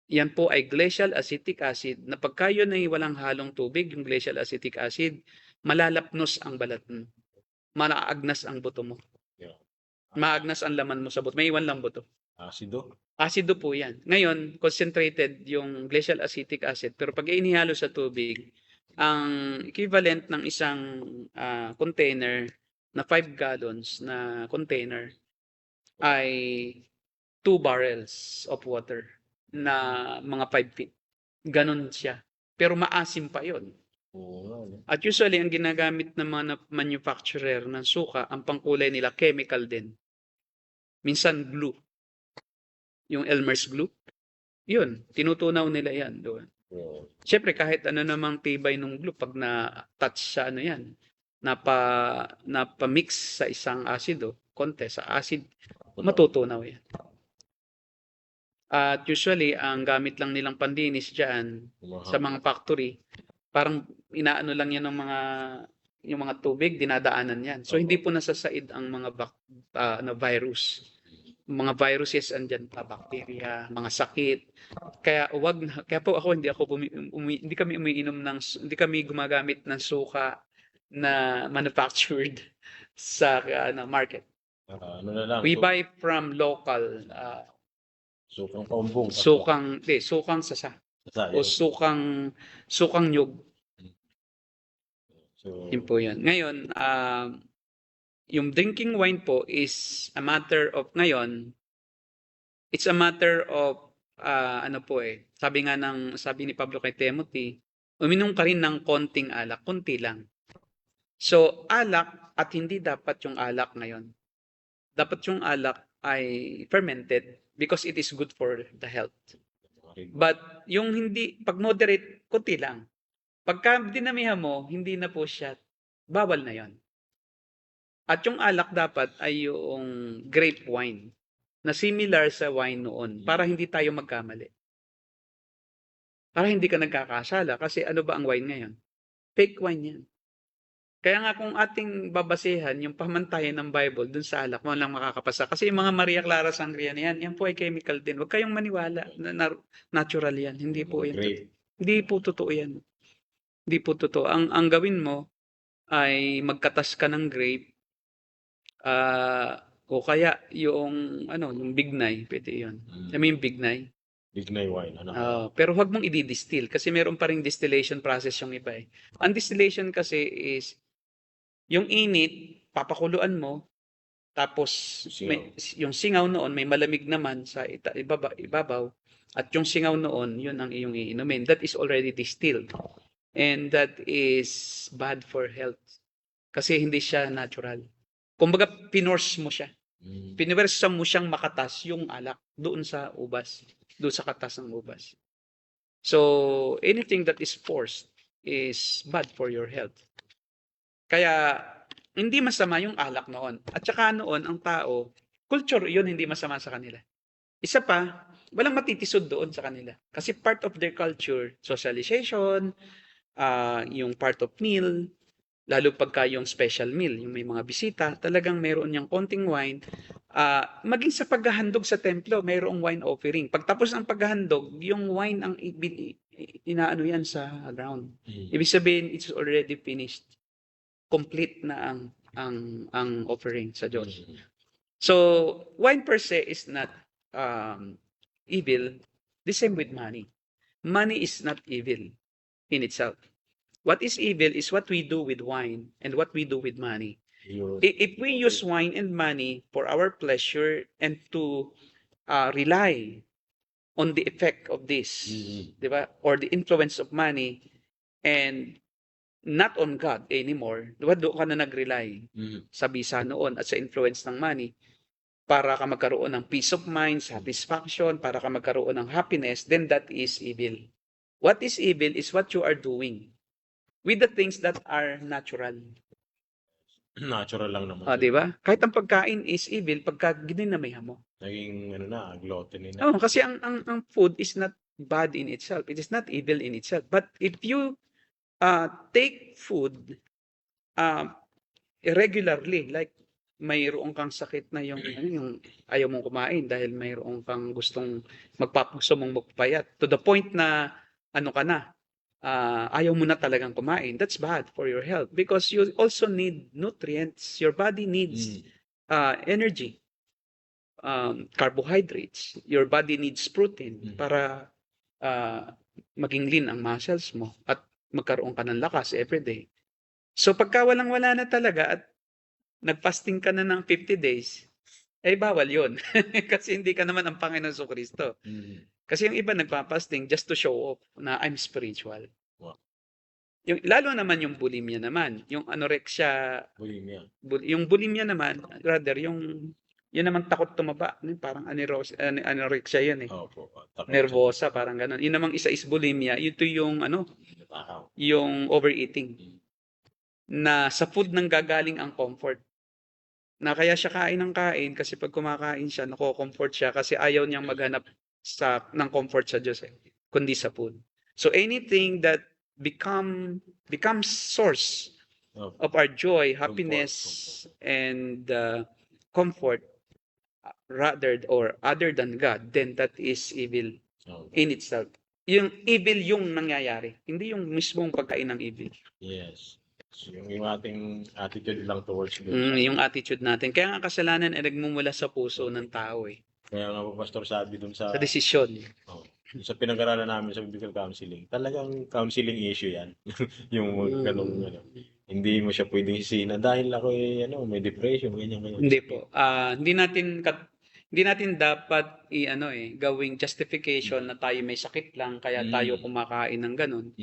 Yan po ay glacial acetic acid na pagka yun ay walang halong tubig, yung glacial acetic acid, malalapnos ang balat mo. Malaagnas ang buto mo. Maagnas ang laman mo sa buto. May iwan lang buto. Asido? Asido po yan. Ngayon, concentrated yung glacial acetic acid. Pero pag inihalo sa tubig, ang equivalent ng isang container na 5 gallons na container ay 2 barrels of water na mga 5 feet. Ganon siya. Pero maasim pa yon. Oo nga, no? At usually, ang ginagamit ng mga manufacturer ng suka, ang pangkulay nila, chemical din. Minsan, glue. Yung Elmer's glue. Yun, tinutunaw nila yan doon. Oo. Siyempre, kahit ano namang tibay ng glue, pag na-touch sa ano yan, napa-mix sa isang asido, konti sa acid, matutunaw yan. At usually, ang gamit lang nilang pandinis dyan sa mga factory, parang inaano lang yan ng yung mga tubig, dinadaanan yan. So, hindi po nasasaid ang mga virus. Mga viruses andyan pa, bacteria, mga sakit. Kaya kaya po ako hindi kami gumagamit ng suka na manufactured sa market. Ano na lang, We buy from local sukang paumbong. sukang sasa o sukang nyug. So, Yun po yun. Ngayon, yung drinking wine po is a matter of ngayon, it's a matter of sabi ni Pablo kay Timothy, uminom ka rin ng konting alak, konti lang. So, alak at hindi dapat yung alak ngayon. Dapat yung alak ay fermented because it is good for the health. But yung hindi, pag moderate, konti lang. Pagka dinamihan mo, hindi na po siya, bawal na yon. At yung alak dapat ay yung grape wine na similar sa wine noon para hindi tayo magkamali. Para hindi ka nagkakasala kasi ano ba ang wine ngayon? Fake wine yan. Kaya nga kung ating babasehan yung pamantayan ng Bible dun sa alak, mo lang makakapasa. Kasi yung mga Maria Clara Sangria na yan po ay chemical din. Huwag kayong maniwala na natural yan. Hindi po yan. Hindi po totoo yan. Hindi po totoo. Ang gawin mo ay magkatas ka ng grape o kaya yung bignay, pwede yun. I mean bignay. Bignay wine. Pero huwag mong i-distill kasi meron pa ring distillation process yung iba eh. Ang distillation kasi is yung init, papakuluan mo, tapos yung singaw noon may malamig naman sa ibabaw at yung singaw noon, yun ang iyong iinumin. That is already distilled. And that is bad for health. Kasi hindi siya natural. Kumbaga, pinorse mo siya. Piniwersa mo siyang makatas yung alak doon sa ubas. Doon sa katas ng ubas. So, anything that is forced is bad for your health. Kaya, hindi masama yung alak noon. At saka noon, ang tao, culture yun, hindi masama sa kanila. Isa pa, walang matitisod doon sa kanila. Kasi part of their culture, socialization, yung part of meal, lalo pagka yung special meal, yung may mga bisita, talagang mayroon yung konting wine. Maging sa paghahandog sa templo, mayroong wine offering. Pagtapos ng paghahandog, yung wine ang inaano yan sa ground. Ibig sabihin, it's already finished. Complete na ang offering sa Diyos. So, wine per se is not evil. The same with money. Money is not evil in itself. What is evil is what we do with wine and what we do with money. If we use wine and money for our pleasure and to rely on the effect of this, diba? Or the influence of money and not on God anymore, doon ka na nag-rely sa bisa noon at sa influence ng money para ka magkaroon ng peace of mind, satisfaction, para ka magkaroon ng happiness, then that is evil. What is evil is what you are doing with the things that are natural. Natural lang naman. Di ba? Kahit ang pagkain is evil pagka gininamihan mo. Naging gluttony na. Kasi ang food is not bad in itself. It is not evil in itself. But if you take food irregularly, like mayroon kang sakit na yung ayaw mong kumain dahil mayroon kang gustong gusto mong magpapayat to the point na ayaw mo na talagang kumain, that's bad for your health because you also need nutrients. Your body needs energy, carbohydrates. Your body needs protein para maging lean ang muscles mo. At magkaroon ka ng lakas everyday. So pagka walang-wala na talaga at nag-fasting ka na ng 50 days, eh bawal yun. Kasi hindi ka naman ang Panginoon Jesucristo. Kasi yung iba nagpa-fasting just to show off na I'm spiritual. Wow. Yung, lalo naman yung bulimia naman, yung anorexia, Bulimia. yung bulimia naman, rather, yun naman takot tumaba. Parang anorexia yan eh. Opo. Takot Nervosa, parang ganun. Yun namang isa is bulimia. Ito yung, siya. Takaw. yung overeating. Na sa food nang gagaling ang comfort. Na kaya siya kain ng kain kasi pag kumakain siya, nako-comfort siya kasi ayaw niyang maghanap ng comfort sa Diyos kundi sa food. So anything that becomes source Opo. of our joy, happiness, and comfort rather or other than God, then that is evil Opo. in itself. Yung evil yung nangyayari, hindi yung mismong pagkain ng evil. Yes. So, yung ating attitude lang towards God. Yung attitude natin. Kaya nga kasalanan ay nagmumula sa puso ng tao Kaya nga po, Pastor, sabi dun sa sa desisyon. sa pinag-aralan namin sa biblical counseling, talagang counseling issue yan. Yung ganung hindi mo siya pwedeng sisihin na dahil ako may depression, ganyan. Hindi po. Hindi natin dapat gawing justification na tayo may sakit lang kaya tayo kumakain ng ganun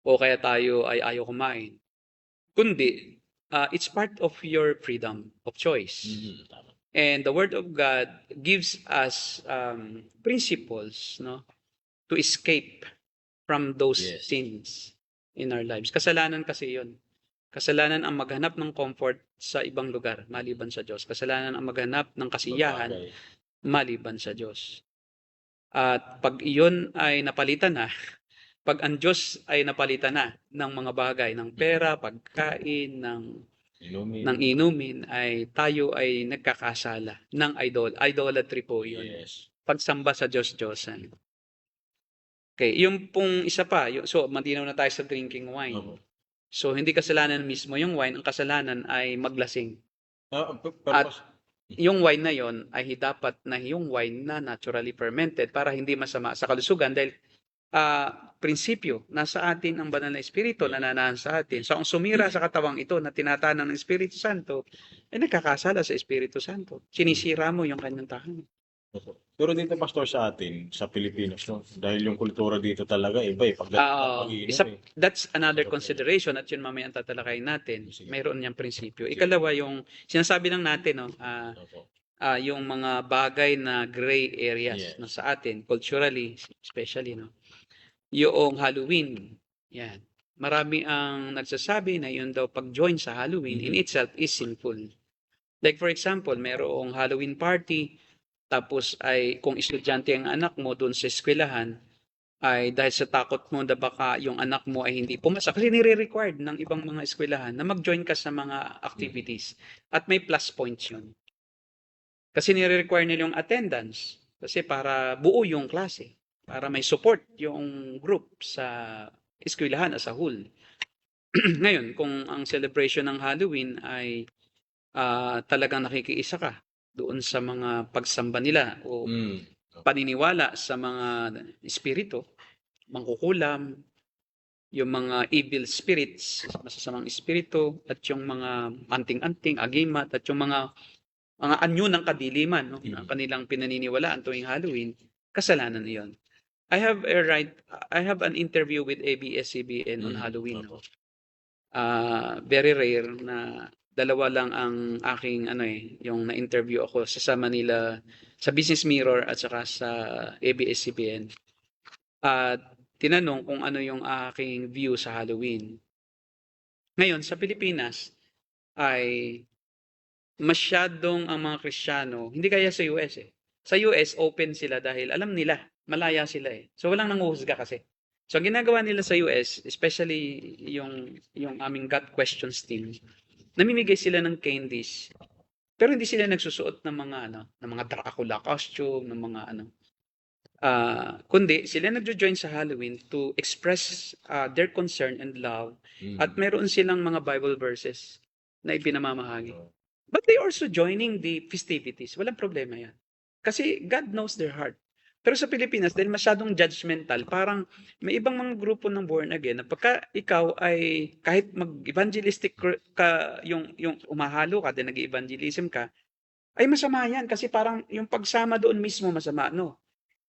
o kaya tayo ay ayaw kumain. Kundi it's part of your freedom of choice. Tama. And the Word of God gives us principles, no, to escape from those Yes. sins in our lives. Kasalanan kasi 'yon. Kasalanan ang maghanap ng comfort sa ibang lugar maliban sa Diyos. Kasalanan ang maghanap ng kasiyahan Bagay. maliban sa Diyos. At pag iyon ay napalitan na, pag ang Diyos ay napalitan na ng mga bagay, ng pera, pagkain, ng inumin, ay tayo ay nagkakasala ng idolatry po yun. Yes. Pagsamba sa Diyos-Diyosan. Okay, yung pong isa pa, so matinaw na tayo sa drinking wine. Opo. So hindi kasalanan mismo yung wine, ang kasalanan ay maglasing. At yung wine na yon ay dapat na yung wine na naturally fermented para hindi masama sa kalusugan dahil prinsipyo, nasa atin ang banal na espiritu na nananahan sa atin. So ang sumira sa katawang ito na tinatanang ng Espiritu Santo ay nagkakasala sa Espiritu Santo. Sinisira mo yung kanyang tahanan. Pero dito, Pastor, sa atin, sa Pilipinas, no? Dahil yung kultura dito talaga iba That's another consideration at yun mamaya ang tatalakayin natin. Mayroon niyang prinsipyo. Ikalawa, yung sinasabi lang natin, yung mga bagay na gray areas no, sa atin, culturally, especially, no? Yung Halloween, yan. Marami ang nagsasabi na yun daw pag-join sa Halloween in itself is sinful. Like for example, mayroong Halloween party, tapos ay kung estudyante ang anak mo doon sa eskwelahan, ay dahil sa takot mo na baka yung anak mo ay hindi pumasa. Kasi nire-required ng ibang mga eskwelahan na mag-join ka sa mga activities. At may plus points yun. Kasi nire-require nila yung attendance. Kasi para buo yung klase. Para may support yung group sa eskwelahan as a whole. Ngayon, kung ang celebration ng Halloween ay talagang nakikiisa ka doon sa mga pagsamba nila o paniniwala sa mga espiritu, mangkukulam, yung mga evil spirits, masasamang espiritu, at yung mga anting-anting, agimat, at yung mga anyo ng kadiliman, no, na kanilang pinaniniwalaan tuwing Halloween, kasalanan iyon. I have an interview with ABS-CBN on Halloween. No? Very rare na dalawa lang ang aking yung na-interview ako sa Manila, sa Business Mirror at saka sa ABS-CBN. Tinanong kung ano yung aking view sa Halloween. Ngayon, sa Pilipinas ay masyadong ang mga Kristiyano, hindi kaya sa US Sa US, open sila dahil alam nila, malaya sila So walang nanguhusga kasi. So ang ginagawa nila sa US, especially yung aming God Questions team, namimigay sila ng candies. Pero hindi sila nagsusuot ng mga Dracula costume, ng mga kundi sila nagjo-join sa Halloween to express their concern and love at meron silang mga Bible verses na ipinamamahagi. But they also joining the festivities. Walang problema yan. Kasi God knows their heart. Pero sa Pilipinas, dahil masyadong judgmental, parang may ibang mga grupo ng born again na pagka ikaw ay kahit mag-evangelistic ka, yung umahalo ka, din nag-evangelism ka, ay masama yan kasi parang yung pagsama doon mismo masama. No,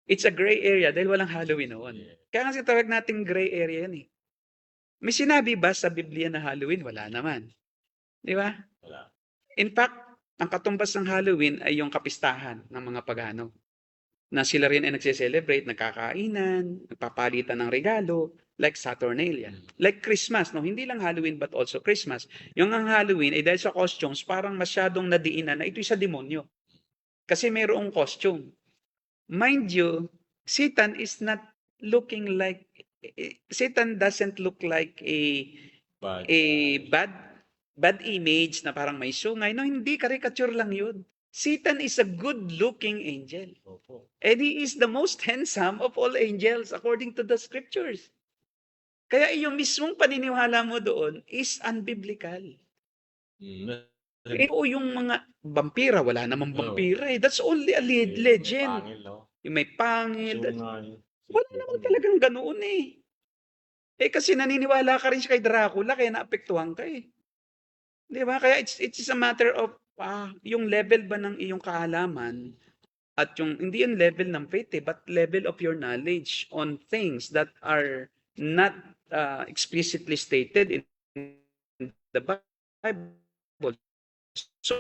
it's a gray area dahil walang Halloween noon. Yeah. Kaya nga tawag nating gray area yan eh. May sinabi ba sa Biblia na Halloween? Wala naman. Di ba? Wala. In fact, ang katumbas ng Halloween ay yung kapistahan ng mga pagano. Na sila rin ay nagse-celebrate, nagkakainan, nagpapalitan ng regalo, like Saturnalia. Like Christmas, no? Hindi lang Halloween but also Christmas. Yung ang Halloween ay dahil sa costumes, parang masyadong nadiinan na ito'y sa demonyo. Kasi mayroong costume. Mind you, Satan is not looking like, Satan doesn't look like But, a bad image na parang may sungay. No, hindi, caricature lang yun. Satan is a good-looking angel. opo. And he is the most handsome of all angels according to the scriptures. Kaya yung mismong paniniwala mo doon is unbiblical. Mm. O yung mga vampira, wala namang Oo. vampira eh. That's only a May legend. pangil, no? Yung may pangil. Sungay. Wala naman talagang ganoon eh. Eh kasi naniniwala ka rin siya kay Dracula kaya naapektuhan ka eh. Di ba? Kaya it's a matter of yung level ba ng iyong kaalaman at yung hindi yung level ng faith eh, but level of your knowledge on things that are not explicitly stated in the Bible. So,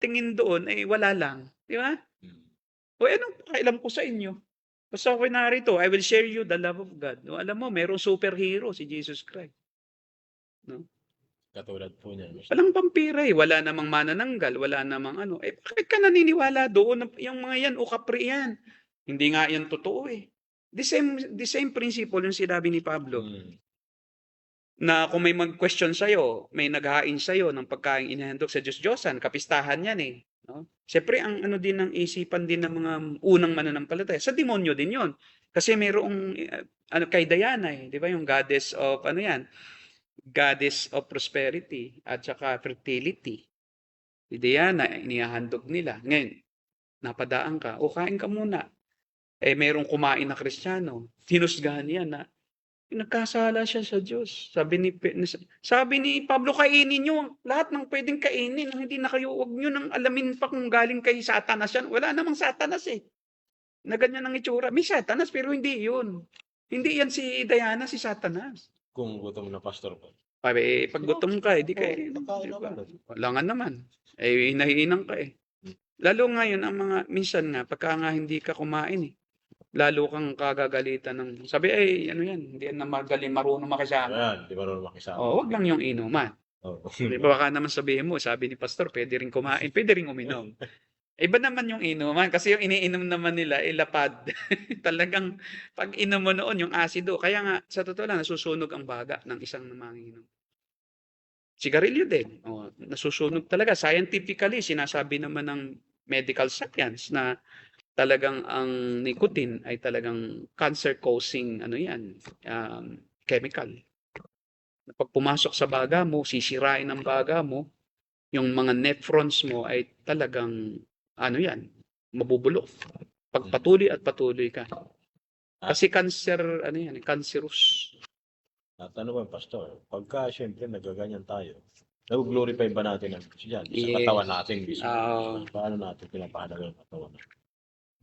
tingin doon ay wala lang. Di ba? Mm. O anong pakailam ko sa inyo? Basta ako narito, I will share you the love of God. No, alam mo, merong superhero si Jesus Christ. No? Katulad po niya. Walang vampira eh. Wala namang manananggal. Wala namang ano. Eh, bakit ka naniniwala doon? Yung mga yan, ukapri yan. Hindi nga yan totoo eh. The same principle yung sinabi ni Pablo. Mm. Na kung may mag-question sa'yo, may naghahain sa'yo ng pagkain inahandog sa Diyos-Diyosan, kapistahan yan eh. No? Siyempre, ang ano din ng isipan din ng mga unang mananampalataya, sa demonyo din yon. Kasi mayroong, kay Diana eh, di ba yung goddess of, ano yan, goddess of prosperity at saka fertility. Si Diana, inihahandog nila. Ngayon, napadaan ka, o kain ka muna. Eh, mayroong kumain na Kristiyano. Hinusgahan niya na nagkasala siya sa Diyos. Sabi ni Pablo, kainin nyo lahat ng pwedeng kainin. Hindi na kayo, huwag nyo nang alamin pa kung galing kay Satanas yan. Wala namang Satanas eh. Na ganyan ang itsura. May Satanas pero hindi yun. Hindi yan si Diana, si Satanas. Kung gutom na pastor po. Pag gutom ka, hindi ka Pagkain naman. wala nga naman. Eh, hinahinang ka eh. Lalo ngayon, ang mga, minsan nga, pagka nga hindi ka kumain eh, lalo kang kagagalitan ng, sabi, ano yan, hindi yan na marunong makisama. Ayan, di ba naman makisama? Wag lang yung inuman. Oo. Di ba baka naman sabihin mo, sabi ni Pastor, pwede rin kumain, pwede rin uminom. Iba naman yung inuman, kasi yung iniinom naman nila, lapad. Talagang, pag inom mo noon, yung asido, kaya nga, sa totoo lang, nasusunog ang baga ng isang manginginom. Sigarilyo din, nasusunog talaga. Scientifically, sinasabi naman ng medical science na talagang ang nicotine ay talagang cancer-causing chemical. Pag pumasok sa baga mo, sisirain ang baga mo, yung mga nephrons mo ay talagang mabubulok. Pag patuloy at patuloy ka. Kasi cancer, cancerous. At ano ba, pastor? Pagka siyempre nagaganyan tayo, nag-glorify ba natin ang Diyos yan? Sa Yes. katawan natin mismo. Ah. Paano natin pinapahalaga ang katawan natin?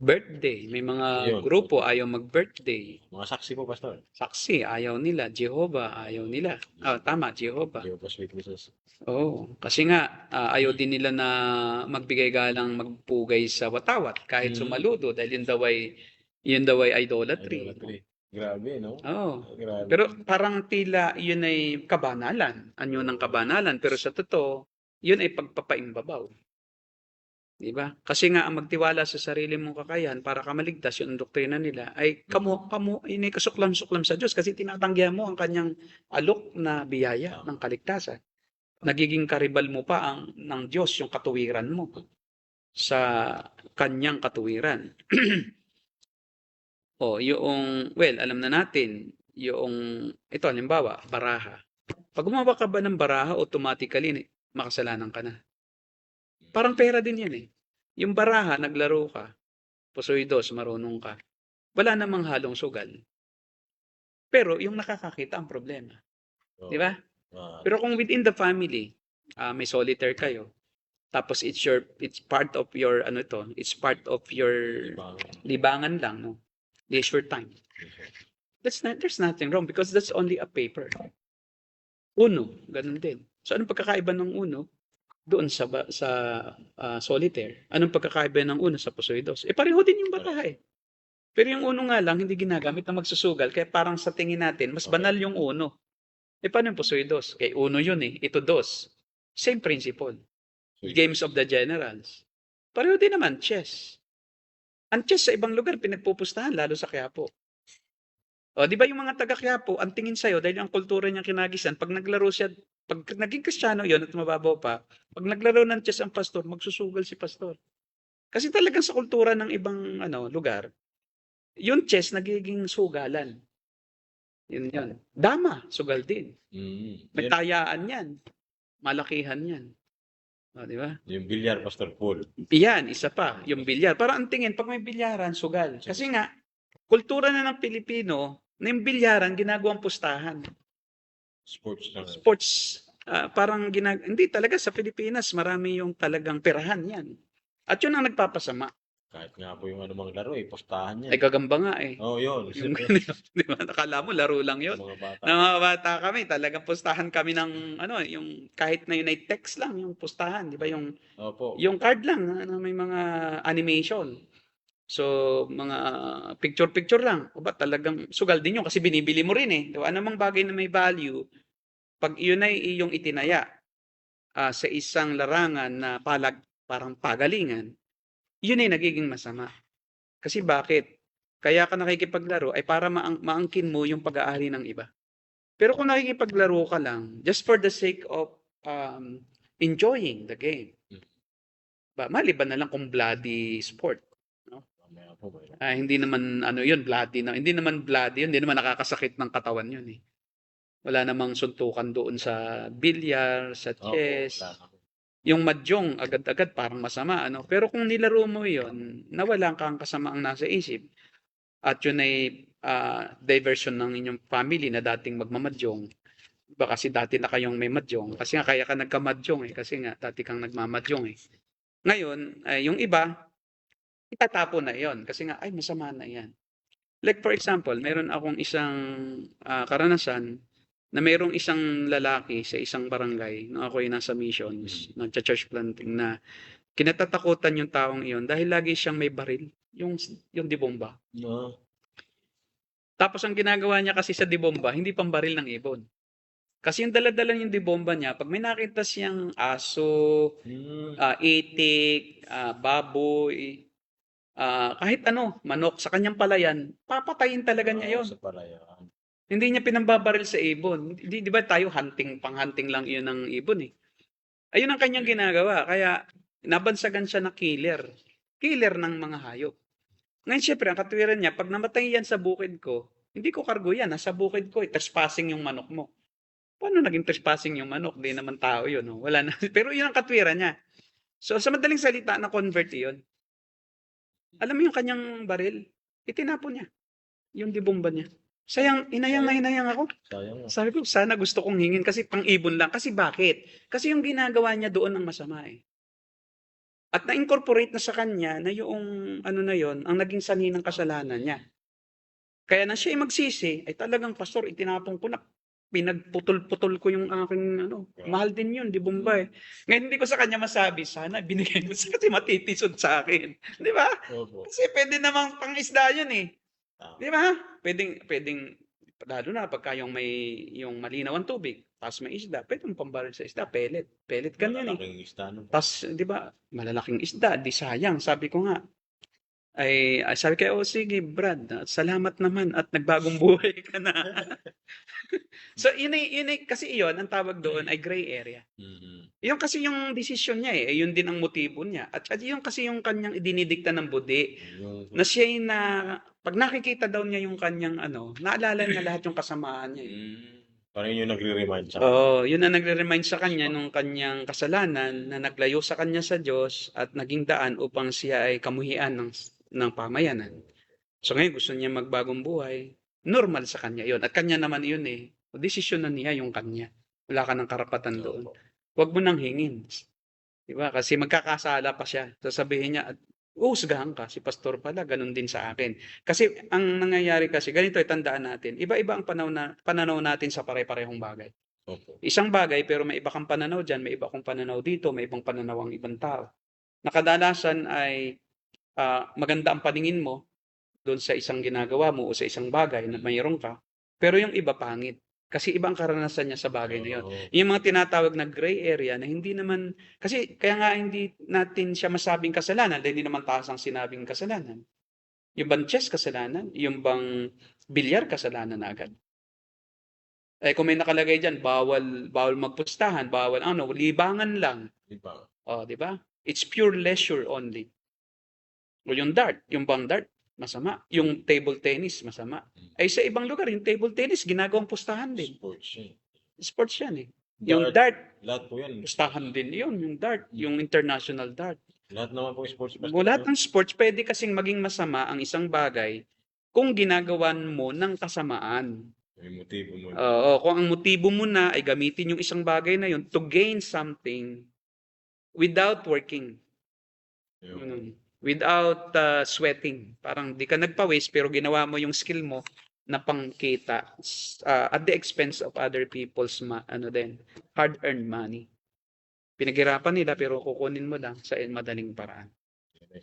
Birthday. May mga Ayun. grupo ayaw mag-birthday. Mga saksi po, pastor. Saksi, ayaw nila. Jehovah, ayaw nila. Tama, Jehovah. Jehovah's Witnesses. Kasi nga, ayaw din nila na magbigay galang magpugay sa watawat kahit sumaludo dahil yun daw ay idolatry. Idolatry. Grabe, no? Grabe. Pero parang tila yun ay kabanalan. Anyo ng kabanalan. Pero sa totoo, yun ay pagpapaimbabaw. Diba? Kasi nga ang magtiwala sa sarili mong kakayahan para ka maligtas, yung doktrina nila ay kamo inay kasuklam-suklam sa Diyos kasi tinatanggihan mo ang kanyang alok na biyaya ng kaligtasan. Nagiging karibal mo pa ng Diyos yung katuwiran mo sa kanyang katuwiran. Alam na natin ito halimbawa, baraha. Pag gumawa ka ba ng baraha, automatically makasalanan ka na. Parang pera din yan eh. Yung baraha, naglaro ka, pusoy dos, marunong ka. Wala namang halong sugal. Pero yung nakakakita ang problema. Oo. Di ba? Pero kung within the family, may solitaire kayo, tapos it's part of your, it's part of your libangan lang, no? Leisure time. There's nothing wrong because that's only a paper. Uno, ganun din. So, anong pagkakaiba ng uno doon sa solitaire? Anong pagkakaiba ng uno sa pusoy dos? Pareho din yung baraha eh. Pero yung uno nga lang, hindi ginagamit na magsusugal, kaya parang sa tingin natin, mas banal yung uno. Paano yung pusoy dos? Kay uno yun eh, ito dos. Same principle. Games of the Generals. Pareho din naman, chess. Ang chess sa ibang lugar, pinagpupustahan, lalo sa Quiapo. O, di ba yung mga taga Quiapo, ang tingin sa'yo, dahil ang kultura niyang kinagisan, pag naglaro siya, pag naging Kristiyano yon at mababaw pa, pag naglaro ng chess ang pastor, magsusugal si pastor. Kasi talagang sa kultura ng ibang lugar, yung chess nagiging sugalan. Yun. Dama, sugal din. May tayaan yan. Malakihan yan. O, di ba? Yung bilyar, Pastor Paul. Iyan, isa pa, yung bilyar. Parang ang tingin, pag may bilyaran, sugal. Kasi nga, kultura na ng Pilipino, na yung bilyaran, ginagawang pustahan. Sports na. Sports, parang hindi talaga sa Pilipinas, marami yung talagang perahan yan. At yun ang nagpapasama. Kahit nga po yung anumang laro, pustahan yan. Ay, gagamba nga eh. Oo, yun. Yung, di ba, nakala mo, laro lang yun. Mga bata. Na mga bata kami, talagang pustahan kami ng, yung kahit na yun ay text lang, yung pustahan, di ba, Opo. yung card lang, may mga animation. So, mga picture-picture lang. O ba, talagang sugal din yun kasi binibili mo rin eh. Diba? Anumang bagay na may value, pag yun ay iyong itinaya sa isang larangan na parang pagalingan, yun ay nagiging masama. Kasi bakit? Kaya ka nakikipaglaro ay para maangkin mo yung pag-aari ng iba. Pero kung nakikipaglaro ka lang, just for the sake of enjoying the game, maliban na lang kung bloody sport. Hindi naman yun, bloody na. Hindi naman bloody yun, hindi naman nakakasakit ng katawan yun eh. Wala namang suntukan doon sa bilyar, sa chess. Yung mahjong, agad-agad parang masama. Pero kung nilaro mo yun, nawala kang kasamaang nasa isip, at yun ay diversion ng inyong family na dating magmamadyong. Diba kasi dati na kayong may madyong. Kasi nga kaya ka nagkamadyong eh. Kasi nga dati kang nagmamadyong eh. Ngayon, yung iba, itatapon na yon kasi nga ay masama na yan. Like for example, meron akong isang karanasan na mayroong isang lalaki sa isang barangay nung ako ay nasa missions, nagcha-church planting, na kinatatakutan yung taong iyon dahil lagi siyang may baril, yung dibomba. Tapos ang ginagawa niya kasi sa dibomba, hindi pang baril ng ibon. Kasi yung dala-dala yung dibomba niya, pag may nakita siyang aso, itik, baboy, kahit manok sa kanyang palayan, papatayin talaga niya yon. Sa palayan. Hindi niya pinambabaril sa ibon. Di ba tayo pang-hunting lang yun ng ibon eh. Ayun ang kanyang ginagawa. Kaya nabansagan siya na killer. Killer ng mga hayop. Ngayon syempre, ang katwiran niya, pag namatay yan sa bukid ko, hindi ko kargo yan. Nasa bukid ko, trespassing yung manok mo. Paano naging trespassing yung manok? Di naman tao yun. No? Wala na. Pero yun ang katwiran niya. So sa madaling salita, na-convert yun. Alam mo yung kanyang baril? Itinapon niya. Yung dibomba niya. Sayang, inayang ako. Sayang. Sabi ko, sana gusto kong hingin kasi pang-ibon lang. Kasi bakit? Kasi yung ginagawa niya doon ang masama eh. At na-incorporate na sa kanya na yung na yon ang naging sanhi ng kasalanan niya. Kaya na siya ay magsisi, ay talagang pastor, itinapon ko na. Pinagputol-putol ko yung aking mahal din yun, di bomba eh. Ngayon hindi ko sa kanya masabi, sana binigay ko kasi matitisod sa akin. Di ba? Kasi pwede namang pang-isda yun eh. Di ba? Pwedeng, lalo na pagka yung malinaw ang tubig, tapos may isda, pwedeng pambaril sa isda, pellet. Pellet ganyan eh. Malalaking isda. Tapos, di ba, malalaking isda, di sayang, sabi ko nga. Sabi ko, sige Brad, salamat naman at nagbagong buhay ka na. So, yun ay, kasi yun, ang tawag doon ay gray area. Yun kasi yung decision niya eh, yun din ang motibo niya. At yun kasi yung kanyang idinidikta ng budi, na siya ay pag nakikita daw niya yung kanyang naalala niya lahat yung kasamaan niya eh. Parang yun yung nagre-remind sa Oo, yun ang nagre-remind sa kanya nung kanyang kasalanan na naglayo sa kanya sa Diyos at naging daan upang siya ay kamuhian ng pamayanan. So ngayon gusto niya magbagong buhay, normal sa kanya yun. At kanya naman yun eh. O desisyon na niya yung kanya. Wala ka ng karapatan doon. Opo. Huwag mo nang hingin. Diba? Kasi magkakasala pa siya. Sasabihin niya, uhusgahan ka, si pastor pala, ganun din sa akin. Kasi ang nangyayari kasi, ganito ay tandaan natin, iba-iba ang pananaw natin sa pare-parehong bagay. Opo. Isang bagay, pero may iba kang pananaw dyan, may iba kang pananaw dito, may ibang pananaw ang ibang tao. Nakadalasan ay maganda ang paningin mo doon sa isang ginagawa mo o sa isang bagay na mayroon ka, pero yung iba pangit. Kasi ibang karanasan niya sa bagay na yun. Oo. Yung mga tinatawag na gray area na hindi naman, kasi kaya nga hindi natin siya masabing kasalanan dahil hindi naman taas ang sinabing kasalanan. Yung bang chess kasalanan, yung bang bilyar kasalanan na agad. Eh kung may nakalagay diyan, bawal magpustahan, bawal ano, libangan lang. Di ba? Oh, di ba? It's pure leisure only. O yung dart, yung bang dart, masama. Yung table tennis, masama. Ay sa ibang lugar, yung table tennis, ginagawang pustahan din. Sports yun. Sports yan eh. Yung Dart, dart, lahat po yan. pustahan din yun. Yung dart, yung international dart. Lahat naman po sports. Lahat ng sports, pwede kasing maging masama ang isang bagay kung ginagawan mo ng kasamaan. May motibo mo. Oo, kung ang motibo mo na ay gamitin yung isang bagay na yun to gain something without working. Yun. Without sweating. Parang di ka nagpawis pero ginawa mo yung skill mo na pangkita at the expense of other people's hard-earned money. Pinaghirapan nila pero kukunin mo lang sa madaling paraan.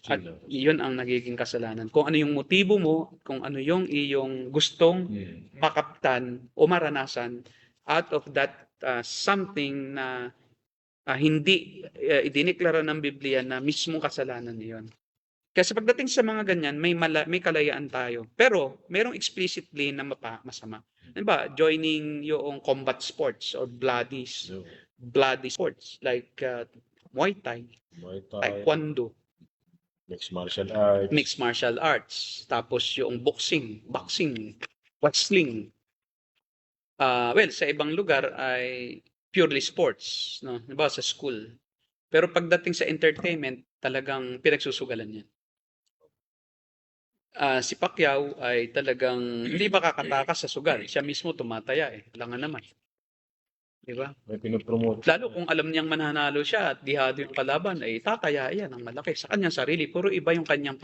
At iyon ang nagiging kasalanan. Kung ano yung motibo mo, kung ano yung iyong gustong makaptan o maranasan out of that something na hindi idineklara ng Biblia na mismong kasalanan niyon. Kasi pagdating sa mga ganyan, may kalayaan tayo. Pero merong explicitly na masama. Ano ba? Joining yung combat sports or bloody sports like Muay Thai, Muay Thai, Taekwondo, mixed martial arts, tapos yung boxing, wrestling. Well, sa ibang lugar ay purely sports, no? Diba, sa school. Pero pagdating sa entertainment, talagang pinagsusugalan yan. Si Pacquiao ay talagang hindi makakatakas sa sugal. Siya mismo tumataya eh. Langan naman. Diba? May pinopromote. Lalo kung alam niyang mananalo siya at dihado yung kalaban, ay tataya yan ng malaki sa kanyang sarili. Puro iba yung kanyang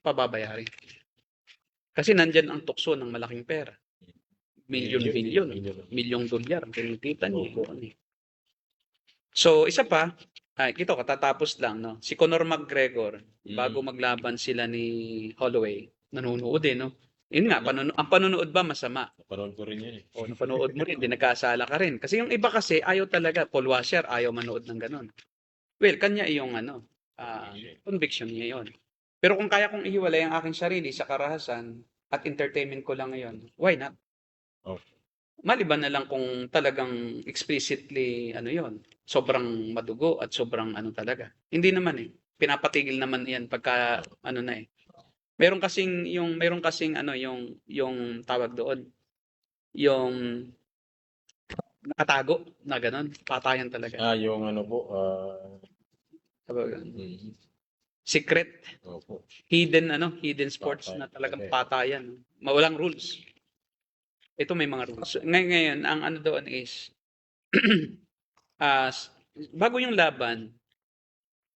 pababayarin. Kasi nandyan ang tukso ng malaking pera. Milyong dolyar ang kinikita niya. So, isa pa, ito, katatapos lang, no? Si Conor McGregor, bago maglaban sila ni Holloway, nanonood no? Yun nga, ang panonood ba masama? Napanood ko rin yan eh. O, napanood mo rin, di nagkasala ka rin. Kasi yung iba kasi, ayaw talaga, Paul Washer, ayaw manood ng ganun. Well, kanya yung conviction niya yun. Pero kung kaya kong ihiwalay ang aking sarili sa karahasan at entertainment ko lang ngayon, why not? Okay. Maliban na lang kung talagang explicitly yon, sobrang madugo at sobrang talaga. Hindi naman eh. Pinapatigil naman 'yan pagka na eh. Meron kasing yung tawag doon, yung nakatago na ganun, patayan talaga. Yung Secret, Opo. hidden sports na talagang patayan, mawalang rules. Ito may mga rules. Ngayon, ang doon is, bago yung laban,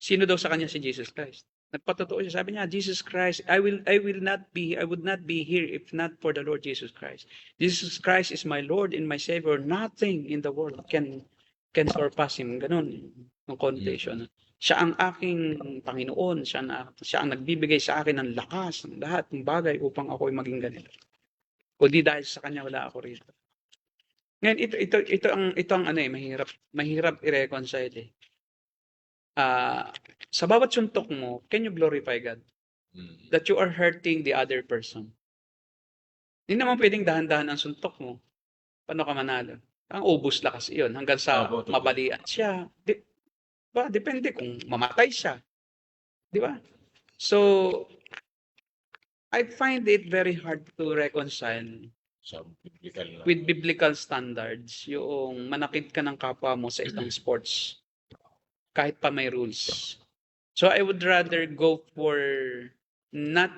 sino daw sa kanya si Jesus Christ? Nagpatotoo siya. Sabi niya, Jesus Christ, I would not be here if not for the Lord Jesus Christ. Jesus Christ is my Lord and my Savior. Nothing in the world can surpass Him. Ganun, ng connotation. Siya ang aking Panginoon. Siya ang nagbibigay sa akin ng lakas, ng lahat ng bagay upang ako'y maging ganito. Kundi dahil sa kanya wala ako rito. Ngayon, ito ang mahirap i-reconcile eh. Sa bawat suntok mo, can you glorify God? That you are hurting the other person. Hindi naman pwedeng dahan-dahan ang suntok mo. Paano ka manalo? Ang ubus lakas iyon hanggang sa mabalian siya. Depende kung mamatay siya. Di ba? So, I find it very hard to reconcile sa biblical na. with biblical standards, yung manakit ka ng kapwa mo sa isang sports, kahit pa may rules. So I would rather go for not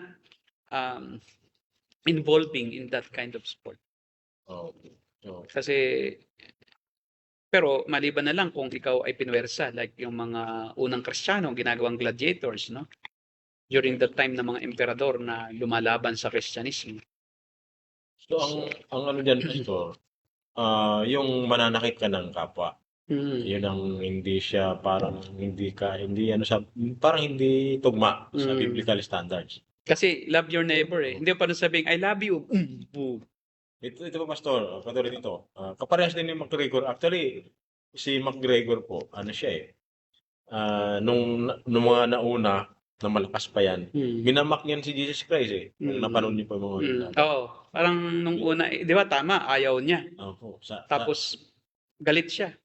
um, involving in that kind of sport. Oh, so, Kasi, pero maliban na lang kung ikaw ay pinwersa, like yung mga unang Kristiyano, ginagawang gladiators, no? During the time ng mga emperador na lumalaban sa Kristyanismo. so ang ano diyan, Pastor, yung mananakit ka ng kapwa. Yun ang hindi siya parang hindi ano sa parang hindi tugma sa Mm. biblical standards. Kasi love your neighbor eh. Hindi pa rin sabing, I love you. Boom. Ito pa, Pastor, katulad nito. Kaparehas din ni McGregor. Actually, si McGregor po, ano siya eh. Nung mga nauna na malakas pa yan, minamak niyan si Jesus Christ eh. Kung napanood niyo pa yung mga yun. Oo. Parang nung una, di ba tama, ayaw niya. Opo, Tapos, galit siya.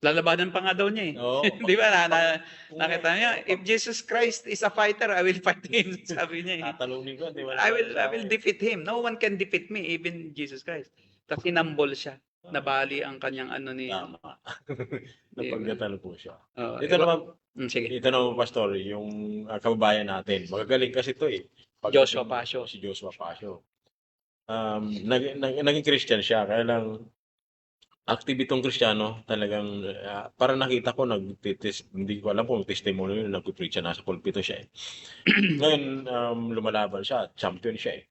Lalabanan pa nga daw niya eh. Oo. Di ba? Nakita niya, if Jesus Christ is a fighter, I will fight him. Sabi niya eh. Tatalunin ko, di ba? I will defeat him. No one can defeat me, even Jesus Christ. Tapos inambol siya. Nabali ang kanyang ano ni... Tama. Napagdatan po siya. Ito naman, sige. ito naman, Pastor, yung kababayan natin. Magagaling kasi ito eh. Joshua Pasio. Si Joshua Pasio. Naging Christian siya. Kaya lang, active itong Kristiyano. Talagang, para nakita ko, hindi ko alam kung testimony yun, nag-preach siya, nasa pulpito siya eh. Ngayon, lumalaban siya, champion siya eh.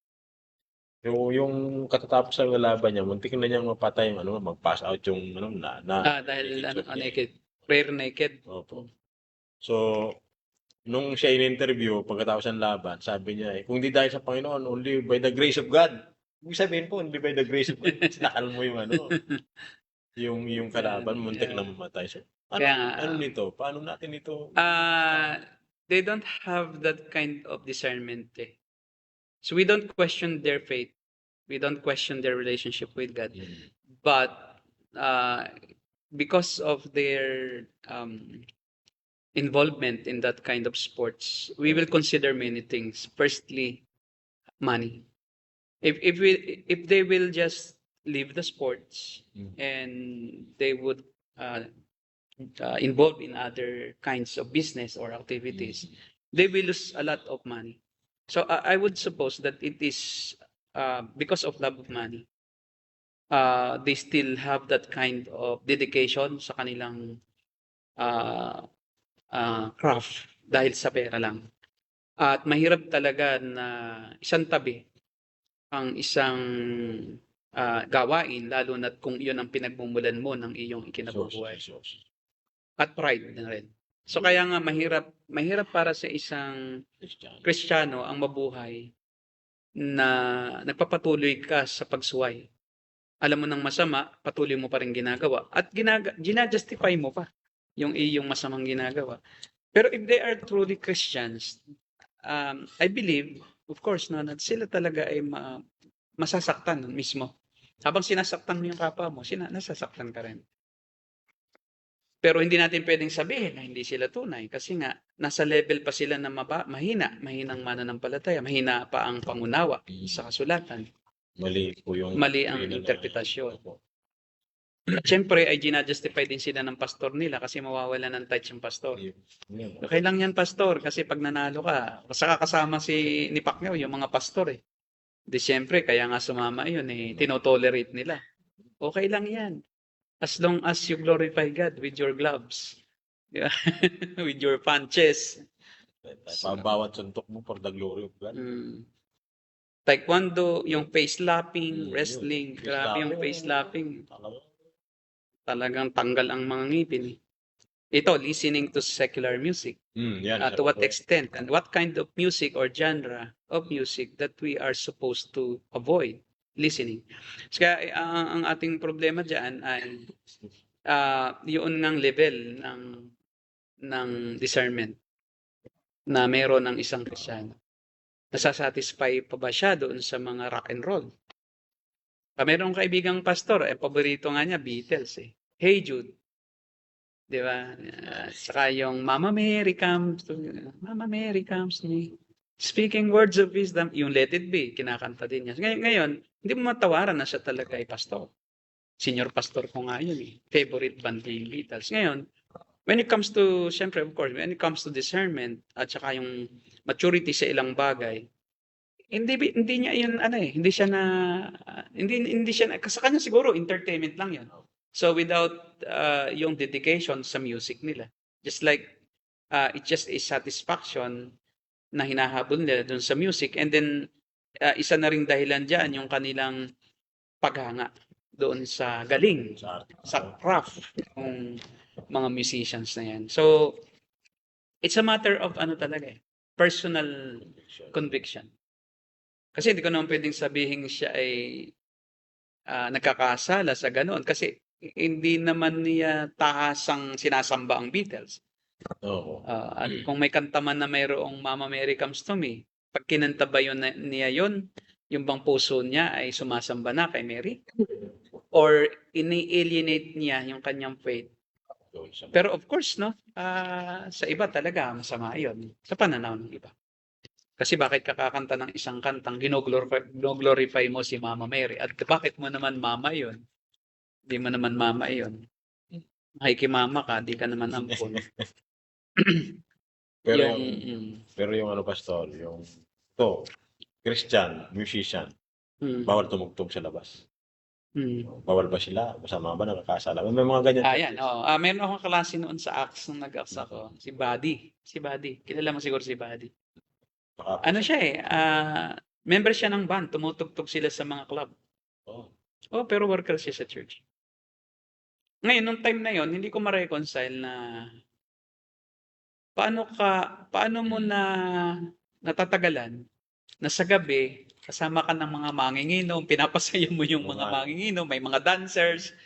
Yung katatapos ng laban niya, muntik na niyang mapatay yung mag-pass out yung Dahil naked. Prayer naked. Opo. So, nung siya in-interview, pagkatapos ng laban, sabi niya, kung di dahil sa Panginoon, only by the grace of God. Ibig sabihin po, only by the grace of God. Sinakal mo yung kalaban, muntik na mamatay. So, ano nito? Paano natin ito? They don't have that kind of discernment eh. So we don't question their faith. We don't question their relationship with God. But because of their involvement in that kind of sports, we will consider many things. Firstly, money. If they will just leave the sports and they would involve in other kinds of business or activities, they will lose a lot of money. So I would suppose that it is because of love of money. They still have that kind of dedication sa kanilang craft dahil sa pera lang. At mahirap talaga na isang tabi ang isang gawain, lalo na kung iyon ang pinagmumulan mo ng iyong ikinabubuhay. At pride na rin. So kaya nga mahirap para sa isang Kristiyano ang mabuhay na nagpapatuloy ka sa pagsuway. Alam mo ng masama, patuloy mo pa rin ginagawa. At ginajustify mo pa yung iyong masamang ginagawa. Pero if they are truly Christians, I believe, of course, na sila talaga ay masasaktan mismo. Habang sinasaktan mo yung kapwa mo, nasasaktan ka rin. Pero hindi natin pwedeng sabihin na hindi sila tunay kasi nga nasa level pa sila na mahinang mananampalataya, mahina pa ang pangunawa sa kasulatan. Mali ang interpretasyon. At syempre ay ginajustify din sila ng pastor nila kasi mawawala ng touch yung pastor. Okay lang yan, pastor, kasi pag nanalo ka, saka kasama ni Pacquiao yung mga pastor eh. Di syempre, kaya nga sumama yun eh, tinotolerate nila. Okay lang yan. As long as you glorify God with your gloves, with your punches. Bawat suntok mo for the glory of God. Taekwondo, yung face slapping, wrestling, grabe yung face slapping. Talagang tanggal ang mga ngipin. Ito, listening to secular music. To what extent and what kind of music or genre of music that we are supposed to avoid listening. Kaya ang ating problema dyan ay yun ngang level ng discernment na meron ng isang Kristiyano. Nasasatisfy pa ba siya doon sa mga rock and roll? Mayroong kaibigang pastor, paborito nga niya, Beatles eh. Hey Jude. Di ba? Saka yung Mama Mary comes to me. Speaking words of wisdom, yung Let It Be, kinakanta din niya. Ngayon, hindi mo matawaran na siya talaga ay pastor. Senior pastor ko nga yun eh. Favorite band ni Beatles. Ngayon, when it comes to, syempre of course, when it comes to discernment at saka yung maturity sa ilang bagay, hindi niya yun hindi siya na hindi siya sa kanya siguro entertainment lang yun. So without yung dedication sa music nila. Just like it's just a satisfaction na hinahabol nila dun sa music, and then isa na ring dahilan diyan yung kanilang paghanga doon sa galing, sa craft ng mga musicians na yan. So it's a matter of talaga personal conviction. Kasi hindi ko naman pwedeng sabihin siya ay nagkakasala sa ganoon kasi hindi naman niya tahasang sinasamba ang Beatles. Oo. At kung may kanta man na mayroong Mama Mary Comes to Me, pag kinanta ba niya yun, yung bang puso niya ay sumasamba na kay Mary? Or ini-alienate niya yung kanyang faith? Pero of course, no, sa iba talaga masama yun. Sa pananaw ng iba. Kasi bakit kakakanta ng isang kantang gino-glorify mo si Mama Mary? At bakit mo naman mama yun? Hindi mo naman mama yun. Makikimama ka, di ka naman ampun. Pero yung, pero yung pastor, yung Christian musician, bawal tumugtog sa labas. Bawal ba sila? Masama ba nakakasala? May mga ganyan. Yan. Meron akong klase noon sa Acts nung nag-Acts ako. Si Buddy. Kilala mo siguro si Buddy. Ano siya member siya ng band. Tumutugtog sila sa mga club. Pero worker siya sa church. Ngayon, nung time na yon, hindi ko ma-reconcile na paano mo na natatagalan na sa gabi, kasama ka ng mga manginginom, pinapasaya mo yung mga manginginom, may mga dancers,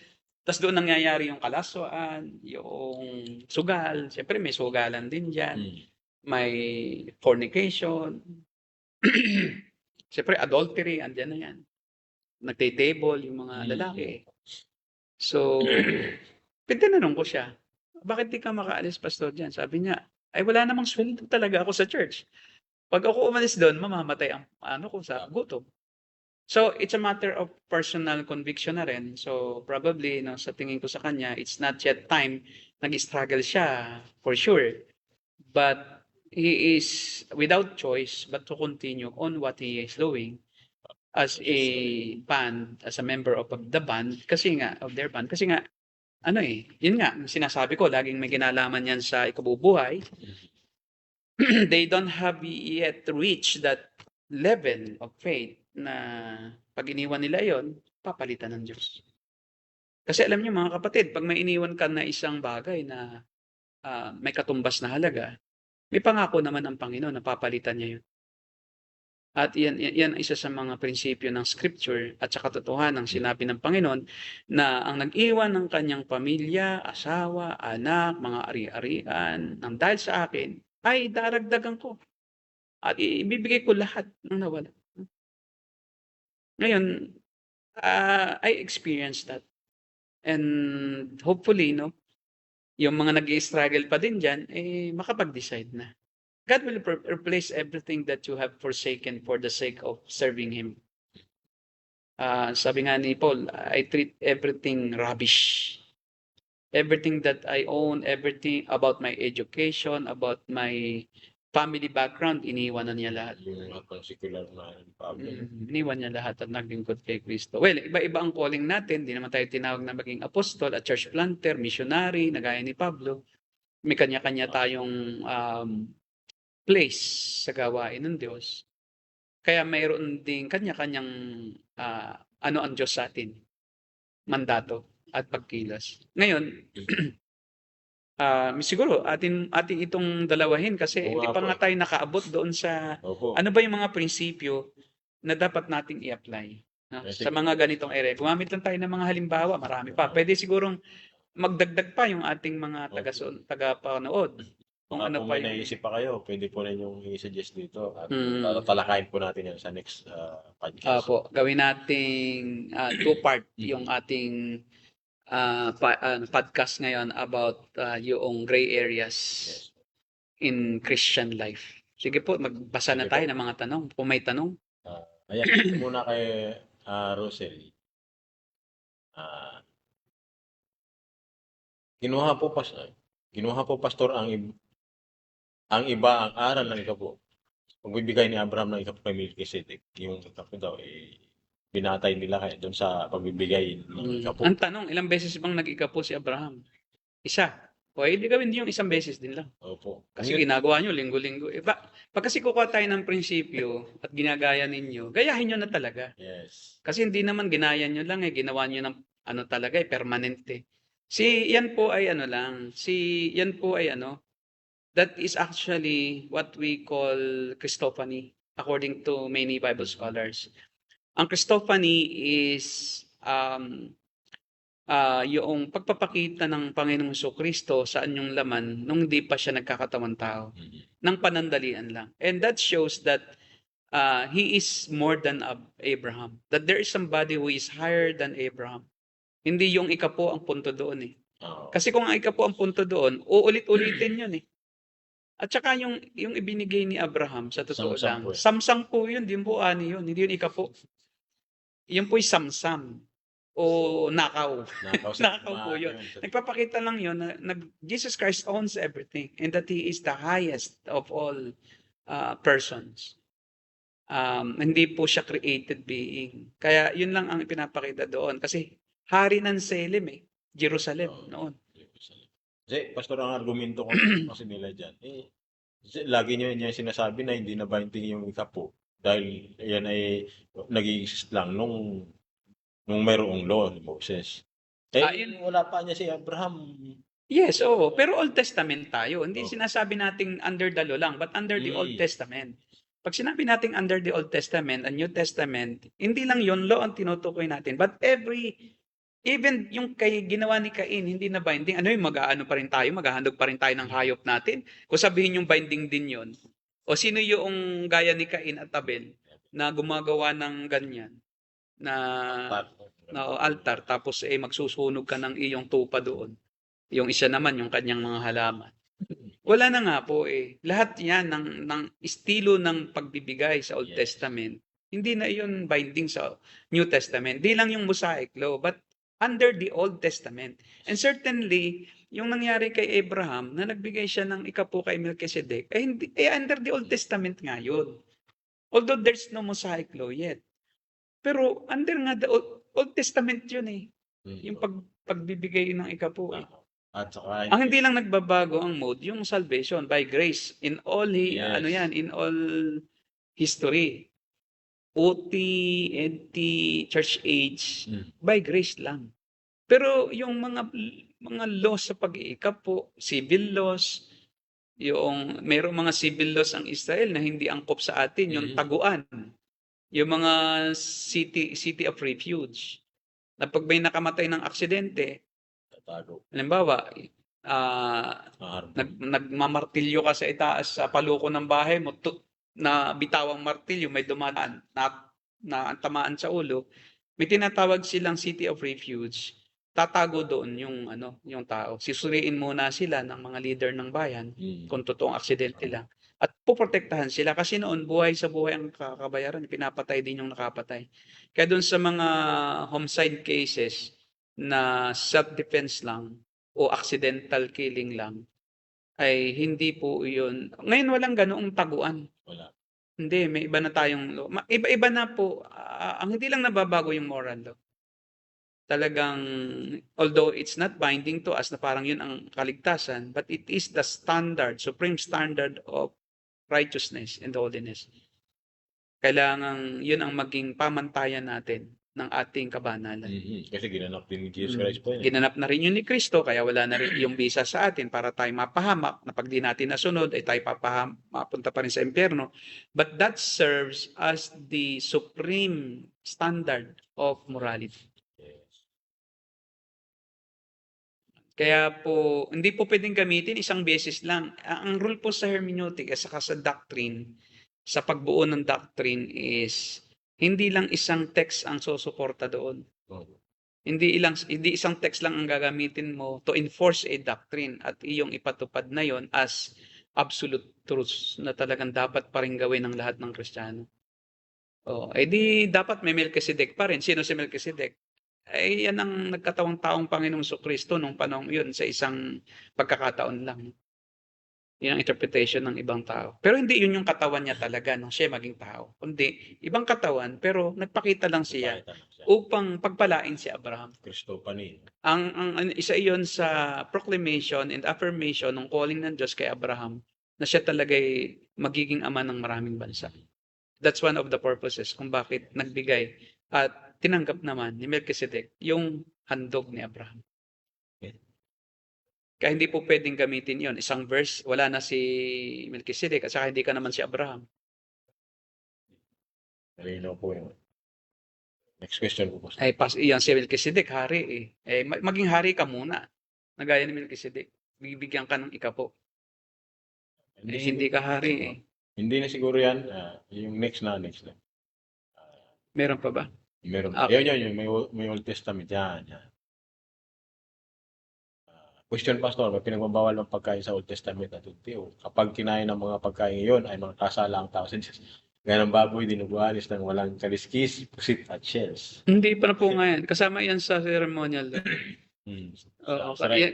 tapos doon nangyayari yung kalaswaan, yung sugal, siyempre may sugalan din dyan, may fornication, siyempre adultery, andyan na yan. Nagtitable yung mga lalaki. So, tinanong ko siya, bakit di ka makaalis, pastor, dyan? Sabi niya, ay wala namang sweldo talaga ako sa church. Pag ako umalis doon, mamamatay ang ko sa gutom. So, it's a matter of personal conviction na rin. So, probably, sa tingin ko sa kanya, it's not yet time. Nag-struggle siya, for sure. But, he is without choice but to continue on what he is doing as a band, as a member of the band, of their band. Kasi nga, yun nga, sinasabi ko, laging may kinalaman yan sa ikabubuhay. They don't have yet reached that level of faith na pag iniwan nila yon, papalitan ng Diyos. Kasi alam niyo mga kapatid, pag may iniwan ka na isang bagay na may katumbas na halaga, may pangako naman ang Panginoon na papalitan niya yun. At yan isa sa mga prinsipyo ng Scripture at sa katotohanan ng sinabi ng Panginoon na ang nag-iwan ng kanyang pamilya, asawa, anak, mga ari-arian, nang dahil sa akin, ay daragdagan ko. At ibibigay ko lahat ng nawala. Ngayon, I experienced that. And hopefully, yung mga nag-i-struggle pa din dyan, makapag-decide na. God will replace everything that you have forsaken for the sake of serving Him. Sabi nga ni Paul, I treat everything rubbish. Everything that I own, everything about my education, about my family background, iniwan na niya lahat. Iniwan niya lahat at naglingkod kay Kristo. Well, iba-iba ang calling natin. Hindi naman tayo tinawag na maging apostol at church planter, missionary, na gaya ni Pablo. May kanya-kanya tayong place sa gawain ng Diyos. Kaya mayroon ding kanya-kanyang ano ang Diyos sa atin. Mandato at pagkilos. Ngayon, siguro atin itong dalawahin kasi hindi pa nga tayo nakaabot doon sa ano ba yung mga prinsipyo na dapat nating i-apply sa mga ganitong area. Gumamit lang tayo ng mga halimbawa, marami pa. Pwede sigurong magdagdag pa yung ating mga taga-panood. Kung ano pa yung naisip pa kayo, pwede po ninyong i-suggest dito at tatalakayin po natin yan sa next podcast. Gawin nating two-part yung ating podcast ngayon about yung gray areas in Christian life. Sige po, magbasa na Sige tayo po. ng mga tanong. Kung may tanong. Ayan, ito muna kay Rosel. Ah, kinuha po pastor ang iba ang aral ng ikapo. Pagbibigay ni Abraham ng ikapo kay Melchizedek, yung ikapo daw binatay nila kaya doon sa pagbibigay ng ikapo. Ang tanong, ilang beses bang nag-ikapo si Abraham? Isa. O, hindi gawin din yung isang beses din lang. Opo. Kasi ginagawa nyo linggo-linggo. Pag kasi kukuha tayo ng prinsipyo at ginagaya ninyo, gayahin nyo na talaga. Yes. Kasi hindi naman ginaya nyo lang ginawa nyo ng ano talaga permanente. Yan po ay that is actually what we call Christophany according to many Bible scholars. Ang Christophany is yung pagpapakita ng Panginoong Jesucristo sa anyong laman nung hindi pa siya nagkakatawang tao. Nang panandalian lang. And that shows that he is more than Abraham. That there is somebody who is higher than Abraham. Hindi yung ikapo ang punto doon eh. Kasi kung ang ikapo ang punto doon, uulit-ulitin yun eh. At saka yung ibinigay ni Abraham, sa totoo Samsam lang, po eh. samsam po yun, di po ani yun, hindi yun ikapo. Yun po'y samsam o nakaw. Nakaw po yun. Nagpapakita lang yun na Jesus Christ owns everything and that He is the highest of all persons. Hindi po siya created being. Kaya yun lang ang ipinapakita doon. Kasi hari ng Salem Jerusalem noon. Kasi, pastor, ang argumento ko kasi nila dyan, lagi niyo yung sinasabi na hindi na binding yung ikapo dahil yan ay nag-i-exist lang nung mayroong law ni Moses. Wala pa niya si Abraham. Yes, oo. Pero Old Testament tayo. Hindi sinasabi nating under the law lang, but under the Old Testament. Pag sinabi nating under the Old Testament and New Testament, hindi lang yon law ang tinutukoy natin, but even yung ginawa ni Cain, hindi na binding. Ano yung mag-aano pa rin tayo? Maghahandog pa rin tayo ng hayop natin? Kung sabihin yung binding din yon. O sino yung gaya ni Cain at Abel na gumagawa ng ganyan? Na altar. Tapos magsusunog ka ng iyong tupa doon. Yung isa naman, yung kanyang mga halaman. Wala na nga po Lahat yan ng estilo ng pagbibigay sa Old Testament, hindi na yun binding sa New Testament. Di lang yung Mosaic Law, but under the Old Testament. And certainly, yung nangyari kay Abraham, na nagbigay siya ng ikapo kay Melchizedek, under the Old Testament nga yun. Although there's no Mosaic Law yet. Pero under nga the Old Testament yun Yung pagbibigay ng ikapo At saka, ang hindi lang nagbabago ang mode, yung salvation by grace in all in all history. OT, NT, church age, by grace lang. Pero yung mga laws sa pag-iikapo, civil laws, merong mga civil laws ang Israel na hindi angkop sa atin, yung taguan. Yung mga city of refuge. Na pag may nakamatay ng aksidente, halimbawa, nagmamartilyo ka sa itaas sa paluko ng bahay mo, na bitawang martilyo, may dumadaan na tamaan sa ulo, may tinatawag silang city of refuge. Tatago doon yung tao. Susuriin muna sila ng mga leader ng bayan kung totoong aksidente lang. At puprotektahan sila kasi noon buhay sa buhay ang kakabayaran, pinapatay din yung nakapatay. Kaya doon sa mga homicide cases na self-defense lang o accidental killing lang, ay hindi po yun. Ngayon walang ganoong taguan. Wala. Hindi, may iba na tayong law. Iba-iba na po. Ang hindi lang nababago yung moral law. Talagang, although it's not binding to us na parang yun ang kaligtasan, but it is the standard, supreme standard of righteousness and holiness. Kailangan yun ang maging pamantayan natin ng ating kabanalan. Kasi ginanap din ni Jesus Christ po yun. Ginanap na rin yun ni Kristo, kaya wala na rin yung visa sa atin para tayo mapahamak, na pag di natin nasunod, ay tayo mapunta pa rin sa impyerno. But that serves as the supreme standard of morality. Kaya po, hindi po pwedeng gamitin isang beses lang. Ang rule po sa hermeneutic at saka sa doctrine, sa pagbuo ng doctrine is, hindi lang isang text ang susuporta doon. Hindi isang text lang ang gagamitin mo to enforce a doctrine at iyong ipatupad na yon as absolute truths na talagang dapat pa rin gawin ng lahat ng Kristiyano. Di dapat may Melchizedek pa rin. Sino si Melchizedek? Yan ang nagkatawang taong Panginoong Kristo nung panahon yun sa isang pagkakataon lang. Yun ang interpretation ng ibang tao. Pero hindi yun yung katawan niya talaga nung siya maging tao. Kundi, ibang katawan, pero nagpakita lang siya Pakita lang siya. upang pagpalain si Abraham. Kristo pa ni. Ang isa iyon sa proclamation and affirmation ng calling ng Diyos kay Abraham na siya talaga'y magiging ama ng maraming bansa. That's one of the purposes kung bakit nagbigay at tinanggap naman ni Melchizedek yung handog ni Abraham. Kaya hindi po pwedeng gamitin yon. Isang verse, wala na si Melchizedek at saka hindi ka naman si Abraham. Malinaw po yun. Next question po, Pastor. Iyan si Melchizedek, hari maging hari ka muna. Nagaya ni Melchizedek. Bibigyan ka ng ikapo. Hindi ka hari Hindi na siguro yan. Yung next na. Meron pa ba? Meron. Okay. Yun, may Old Testament. Yan. Question, Pastor, may pinagbabawal ng pagkain sa Old Testament na tuntiw. Kapag kinain ng mga pagkain iyon ay mga kasalang tao sa Diyos. Ganang baboy, dinugualis ng walang kaliskis, pusit at shells. Hindi pa na po ngayon. Kasama yan sa ceremonial law.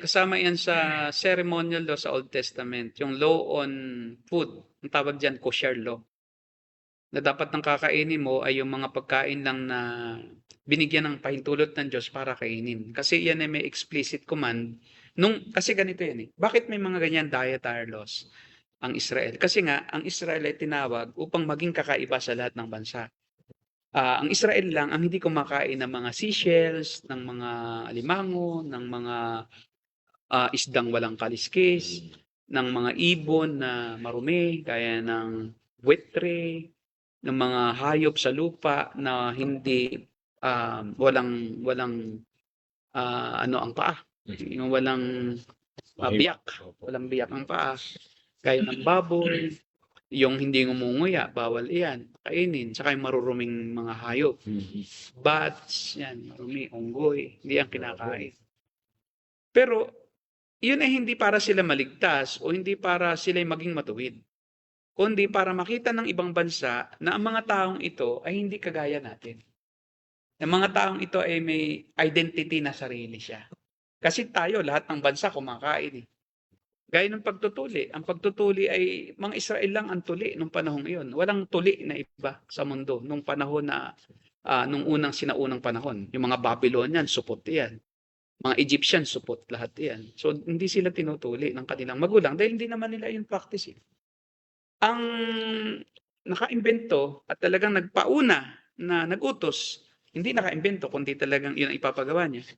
Kasama yan sa ceremonial law sa Old Testament. Yung law on food. Ang tawag dyan, kosher law. Na dapat nang kakainin mo ay yung mga pagkain lang na binigyan ng pahintulot ng Diyos para kainin. Kasi yan ay may explicit command. Kasi ganito yan eh. Bakit may mga ganyan dietary laws ang Israel? Kasi nga, ang Israel ay tinawag upang maging kakaiba sa lahat ng bansa. Ang Israel lang ang hindi kumakain ng mga seashells, ng mga alimango, ng mga isdang walang kaliskis, ng mga ibon na marumi, gaya ng buitre, ng mga hayop sa lupa na hindi walang ang paa, yung walang biyak, walang biyak ang paa, gaya ng baboy, yung hindi ngumunguya, bawal iyan, kainin, saka yung maruruming mga hayop, bats, yan, marumi, unggoy, hindi yan kinakain. Pero yun ay hindi para sila maligtas o hindi para sila maging matuwid, kundi para makita ng ibang bansa na ang mga taong ito ay hindi kagaya natin. Ang mga taong ito ay may identity na sarili siya. Kasi tayo, lahat ng bansa kumakain. Gaya ng pagtutuli. Ang pagtutuli ay mga Israel lang ang tuli nung panahon iyon. Walang tuli na iba sa mundo nung panahon na nung sinaunang panahon. Yung mga Babylonian, supot yan. Mga Egyptian, supot lahat yan. So, hindi sila tinutuli ng kanilang magulang dahil hindi naman nila yung practice. Ang nakaimbento at talagang nagpauna na nagutos, hindi nakaimbento kundi talagang yun ang ipapagawa niya.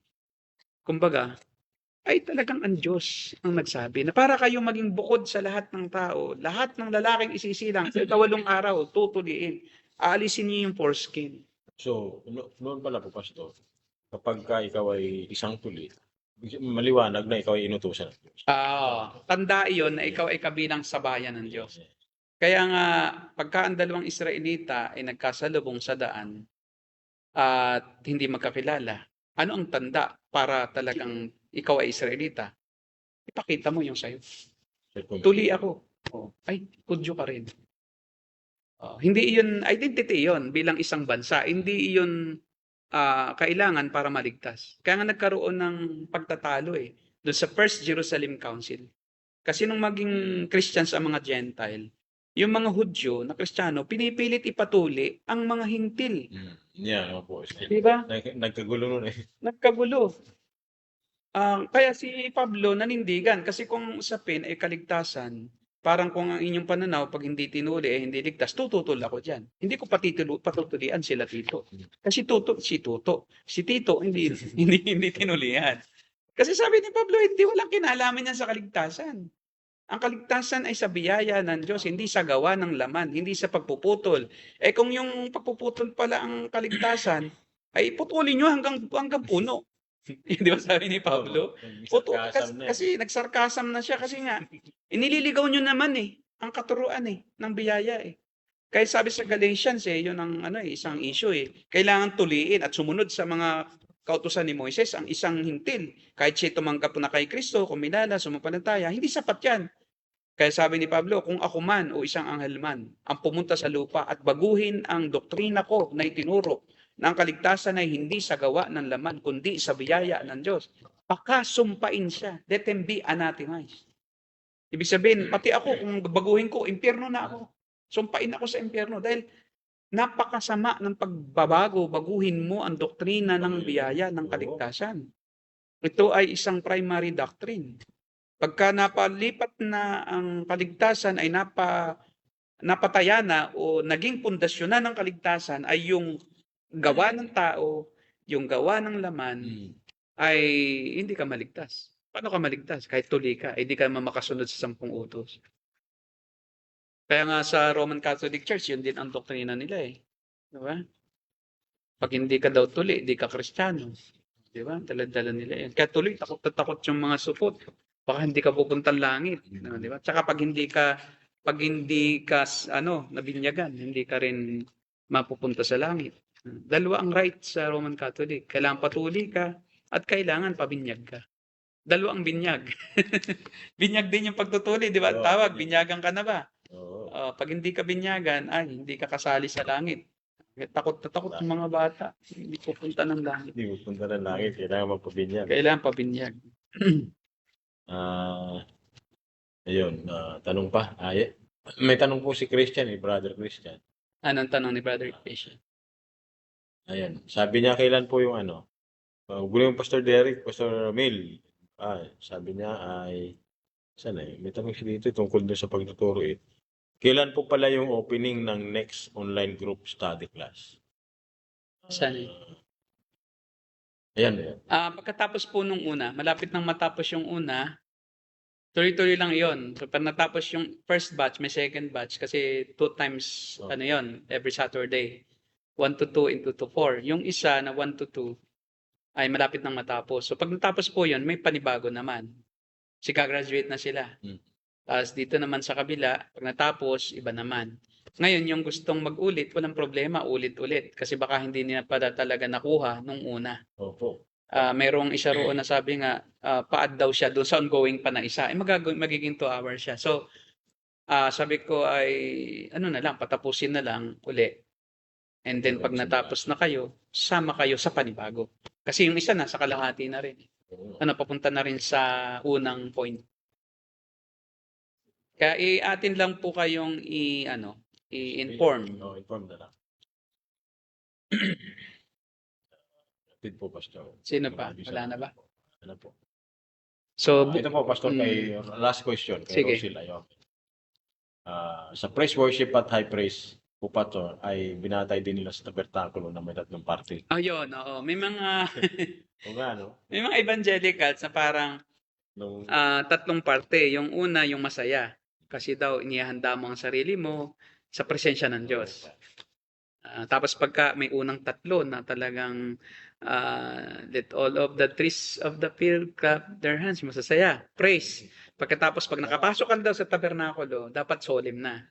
Kumbaga, ay talagang ang Diyos ang nagsabi na para kayo maging bukod sa lahat ng tao, lahat ng lalaking isisilang sa 8 araw, tutuliin, aalisin niyo yung foreskin. So, noon pala po, Pastor, kapag ikaw ay isang tuli, maliwanag na ikaw ay inutusan ng Diyos. Tanda iyon na ikaw ay kabilang sa bayan ng Diyos. Kaya nga, pagka ang dalawang Israelita ay nagkasalubong sa daan at hindi magkakilala, ano ang tanda para talagang ikaw ay Israelita? Ipakita mo yung sayo. Tuli ako. Ay, Hudyo ka rin. Hindi iyon, identity iyon bilang isang bansa. Hindi iyon kailangan para maligtas. Kaya nga nagkaroon ng pagtatalo doon sa First Jerusalem Council. Kasi nung maging Christians ang mga Gentile, yung mga Hudyo na Kristiyano, pinipilit ipatuli ang mga hintil. Yan, po. Diba? Nagkagulo nun Nagkagulo. Kaya si Pablo nanindigan kasi kung usapin ay kaligtasan, parang kung ang inyong pananaw pag hindi tinuli hindi ligtas, tututol ako diyan. Hindi ko patutulian sila Tito. Kasi si Tito hindi tinulian. Kasi sabi ni Pablo, hindi walang kinalaman yan sa kaligtasan. Ang kaligtasan ay sa biyaya ng Diyos, hindi sa gawa ng laman, hindi sa pagpuputol. Kung yung pagpuputol pala ang kaligtasan, ay putulin nyo hanggang puno. Di ba sabi ni Pablo? Kasi nagsarkasam na siya kasi nga, inililigaw nyo naman ang katuruan ng biyaya Kaya sabi sa Galatians yun ang isang issue Kailangan tuliin at sumunod sa mga kautusan ni Moises ang isang hintil. Kahit siya tumanggap na kay Kristo, kumilala, sumampalataya, hindi sapat yan. Kaya sabi ni Pablo, kung ako man o isang anghel man ang pumunta sa lupa at baguhin ang doktrina ko na itinuro na ang kaligtasan ay hindi sa gawa ng laman, kundi sa biyaya ng Diyos, pakasumpain siya. Let him be anathemized. Ibig sabihin, pati ako, kung baguhin ko, impyerno na ako. Sumpain ako sa impyerno dahil napakasama ng pagbabago, baguhin mo ang doktrina ng biyaya ng kaligtasan. Ito ay isang primary doctrine. Pagka napalipat na ang kaligtasan ay napataya na o naging pundasyon na ng kaligtasan ay yung gawa ng tao, yung gawa ng laman, ay hindi ka maligtas. Paano ka maligtas? Kahit tuli ka, hindi ka makasunod sa 10 utos. Kaya nga sa Roman Catholic Church, yun din ang doktrina nila eh. Di ba? Pag hindi ka daw tuli, hindi ka Kristiyano. Di ba? Dala-dala nila yan. Kaya tuloy, takot yung mga supot. Baka hindi ka pupuntang langit. No, di ba? Tsaka pag hindi ka nabinyagan, hindi ka rin mapupunta sa langit. Dalawa ang right sa Roman Catholic. Kailangan patuli ka at kailangan pabinyag ka. Dalawa ang binyag. Binyag din yung pagtutuli, di ba? Oo. Tawag, binyagan ka na ba? Oo. Pag hindi ka binyagan, ay, hindi ka kasali sa langit. Takot na takot yung mga bata. Hindi pupunta ng langit. Hindi pupunta ng langit, kailangan magpabinyag. Kailangan pabinyag. Ayun, tanong pa. May tanong po si Christian, Brother Christian. Anong tanong ni Brother Christian? Ayan, sabi niya kailan po yung gulo yung Pastor Derek, Pastor Mil. Sabi niya ay, saan may tanong siya dito tungkol doon sa pagtuturo eh. Kailan po pala yung opening ng next online group study class? Saan eh? Ayan. Pagkatapos po nung una, malapit nang matapos yung una, tuloy-tuloy lang yon. So, pag natapos yung first batch, may second batch kasi 2 times, every Saturday. 1 to 2 into 2 to 4. Yung isa na 1 to 2 ay malapit nang matapos. So, pag natapos po yon, may panibago naman. Kasi graduate na sila. Tapos dito naman sa kabila, pag natapos, iba naman. Ngayon, yung gustong mag-ulit, walang problema, ulit-ulit. Kasi baka hindi niya pa talaga nakuha nung una. Opo. Mayroong isa roon na sabi nga, pa-add daw siya doon sa ongoing pa na isa. Magiging 2 hours siya. So, sabi ko ay, patapusin na lang uli. And then, pag natapos na kayo, sama kayo sa panibago. Kasi yung isa nasa kalahati na rin. Papunta na rin sa unang point. Kaya atin lang po kayong i-inform. Inform na lang. Atid po, Pastor. Sino pa? Wala na ba? Ano po? So, Ito po, Pastor, kay last question. Kay Sige. Rosil Ayo. Sa praise worship at high praise po, Pastor, ay binatay din nila sa tabernakulo na may 3 parte. ayun, oo. May mga O nga, no? may mga evangelicals na parang Nung, 3 parte. Yung una, yung masaya. Kasi daw, inihanda mo ang sarili mo sa presensya ng Diyos. Tapos pagka may unang 3 na talagang let all of the trees of the field clap their hands, masasaya, praise. Pagkatapos pag nakapasok ka daw sa tabernakulo, dapat solemn na.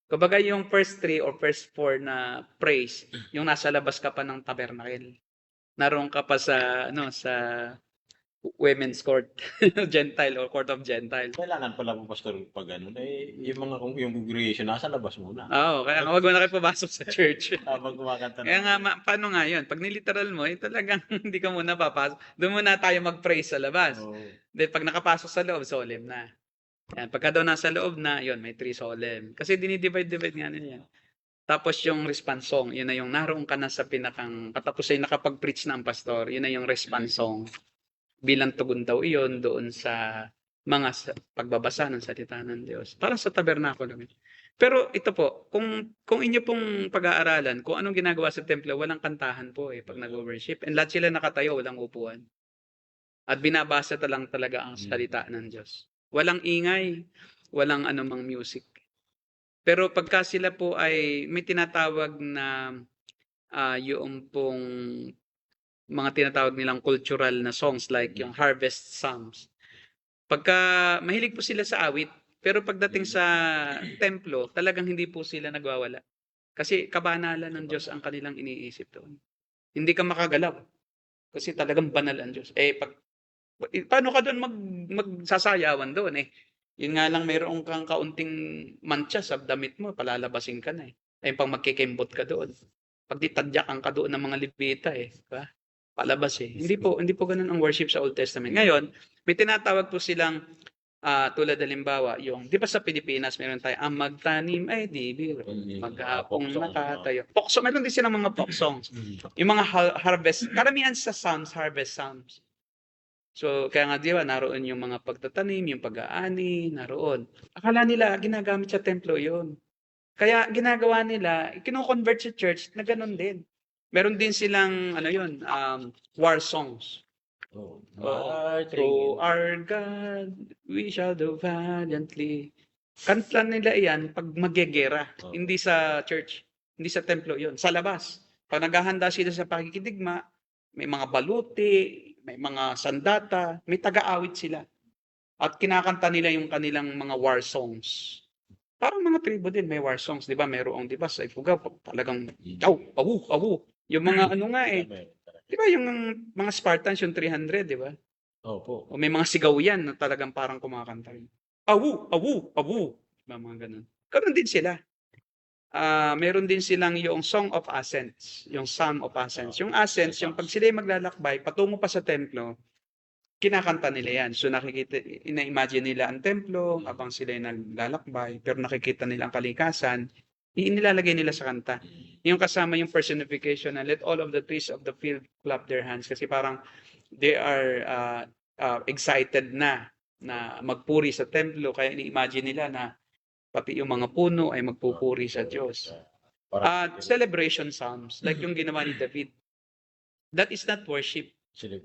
Kumbaga yung first 3 or first 4 na praise, yung nasa labas ka pa ng tabernacle. Naroon ka pa sa sa women's court, Gentile or court of Gentile. kailangan pala po, Pastor, pag yung congregation nasa labas muna. Oo, kaya wag mo na kayo papasok sa church. Habang kumakanta Kaya nga, paano nga yun? Pag niliteral mo, talagang hindi ka muna papasok. Doon muna tayo mag-praise sa labas. Then pag nakapasok sa loob, solemn na. Yan, pagka daw nasa loob na, yun, may 3 solemn. Kasi dinidivide-divide nga nila yan. Tapos yung response song, yun na yung naroon ka na sa pinakang, katapos ay nakapag-preach na ang pastor, yun na yung response song. Bilang tugon daw iyon doon sa mga pagbabasa ng salita ng Diyos. Para sa tabernakulo. Pero ito po, kung inyo pong pag-aaralan, kung anong ginagawa sa templo, walang kantahan po pag nag-worship. And lahat sila nakatayo, walang upuan. At binabasa lang talaga ang salita ng Diyos. Walang ingay, walang anumang music. Pero pagka sila po ay may tinatawag na yung pong mga tinatawag nilang cultural na songs like yung harvest songs. Pagka mahilig po sila sa awit, pero pagdating sa templo, talagang hindi po sila nagwawala. Kasi kabanalan ng Diyos ang kanilang iniisip doon. Hindi ka makagalaw. Kasi talagang banal ang Diyos. Paano ka doon magsasayawan doon Yun nga lang mayroon kang kaunting mantsa sa damit mo, palalabasin ka na eh. Ay pang magkikembot ka doon. Pag di tadyakan ka doon ng mga Levita eh, di ba? Palabas eh. Hindi po ganun ang worship sa Old Testament. Ngayon, may tinatawag po silang tulad halimbawa, yung, di ba sa Pilipinas, meron tayo, ang magtanim ay di biro, maghapong Poksong, nakatayo. Pokso, meron din silang mga folk songs. Yung mga harvest, karamihan sa Psalms, harvest Psalms. So, kaya nga di ba, naroon yung mga pagtatanim, yung pag-aani, naroon. Akala nila, ginagamit sa templo yon. Kaya ginagawa nila, kino-convert sa church na ganun din. Meron din silang, ano yun, war songs. Oh, Through our God, we shall do valiantly. Kanta nila iyan pag magyegera. Oh. Hindi sa church. Hindi sa templo yon. Sa labas. Pag naghahanda sila sa pakikidigma, may mga baluti, may mga sandata, may taga-awit sila. At kinakanta nila yung kanilang mga war songs. Parang mga tribo din, may war songs. Di ba? Mayroong, di ba, sa Ifugao, talagang, awu. Yung mga ano nga eh. Di ba yung mga Spartans, yung 300, di ba? Opo. O may mga sigaw yan na talagang parang kumakanta rin. Awu. Diba, mga ganun. Ganun din sila. Meron din silang yung Song of Ascents, yung Psalm of Ascents. Yung Ascents, yung pag sila maglalakbay, patungo pa sa templo, kinakanta nila yan. So nakikita, ina-imagine nila ang templo habang sila naglalakbay, pero nakikita nila ang kalikasan, inilalagay nila sa kanta. Yung kasama yung personification na let all of the trees of the field clap their hands kasi parang they are excited na magpuri sa templo kaya ini-imagine nila na pati yung mga puno ay magpupuri sa Diyos. Celebration psalms like yung ginawa ni David. That is not worship.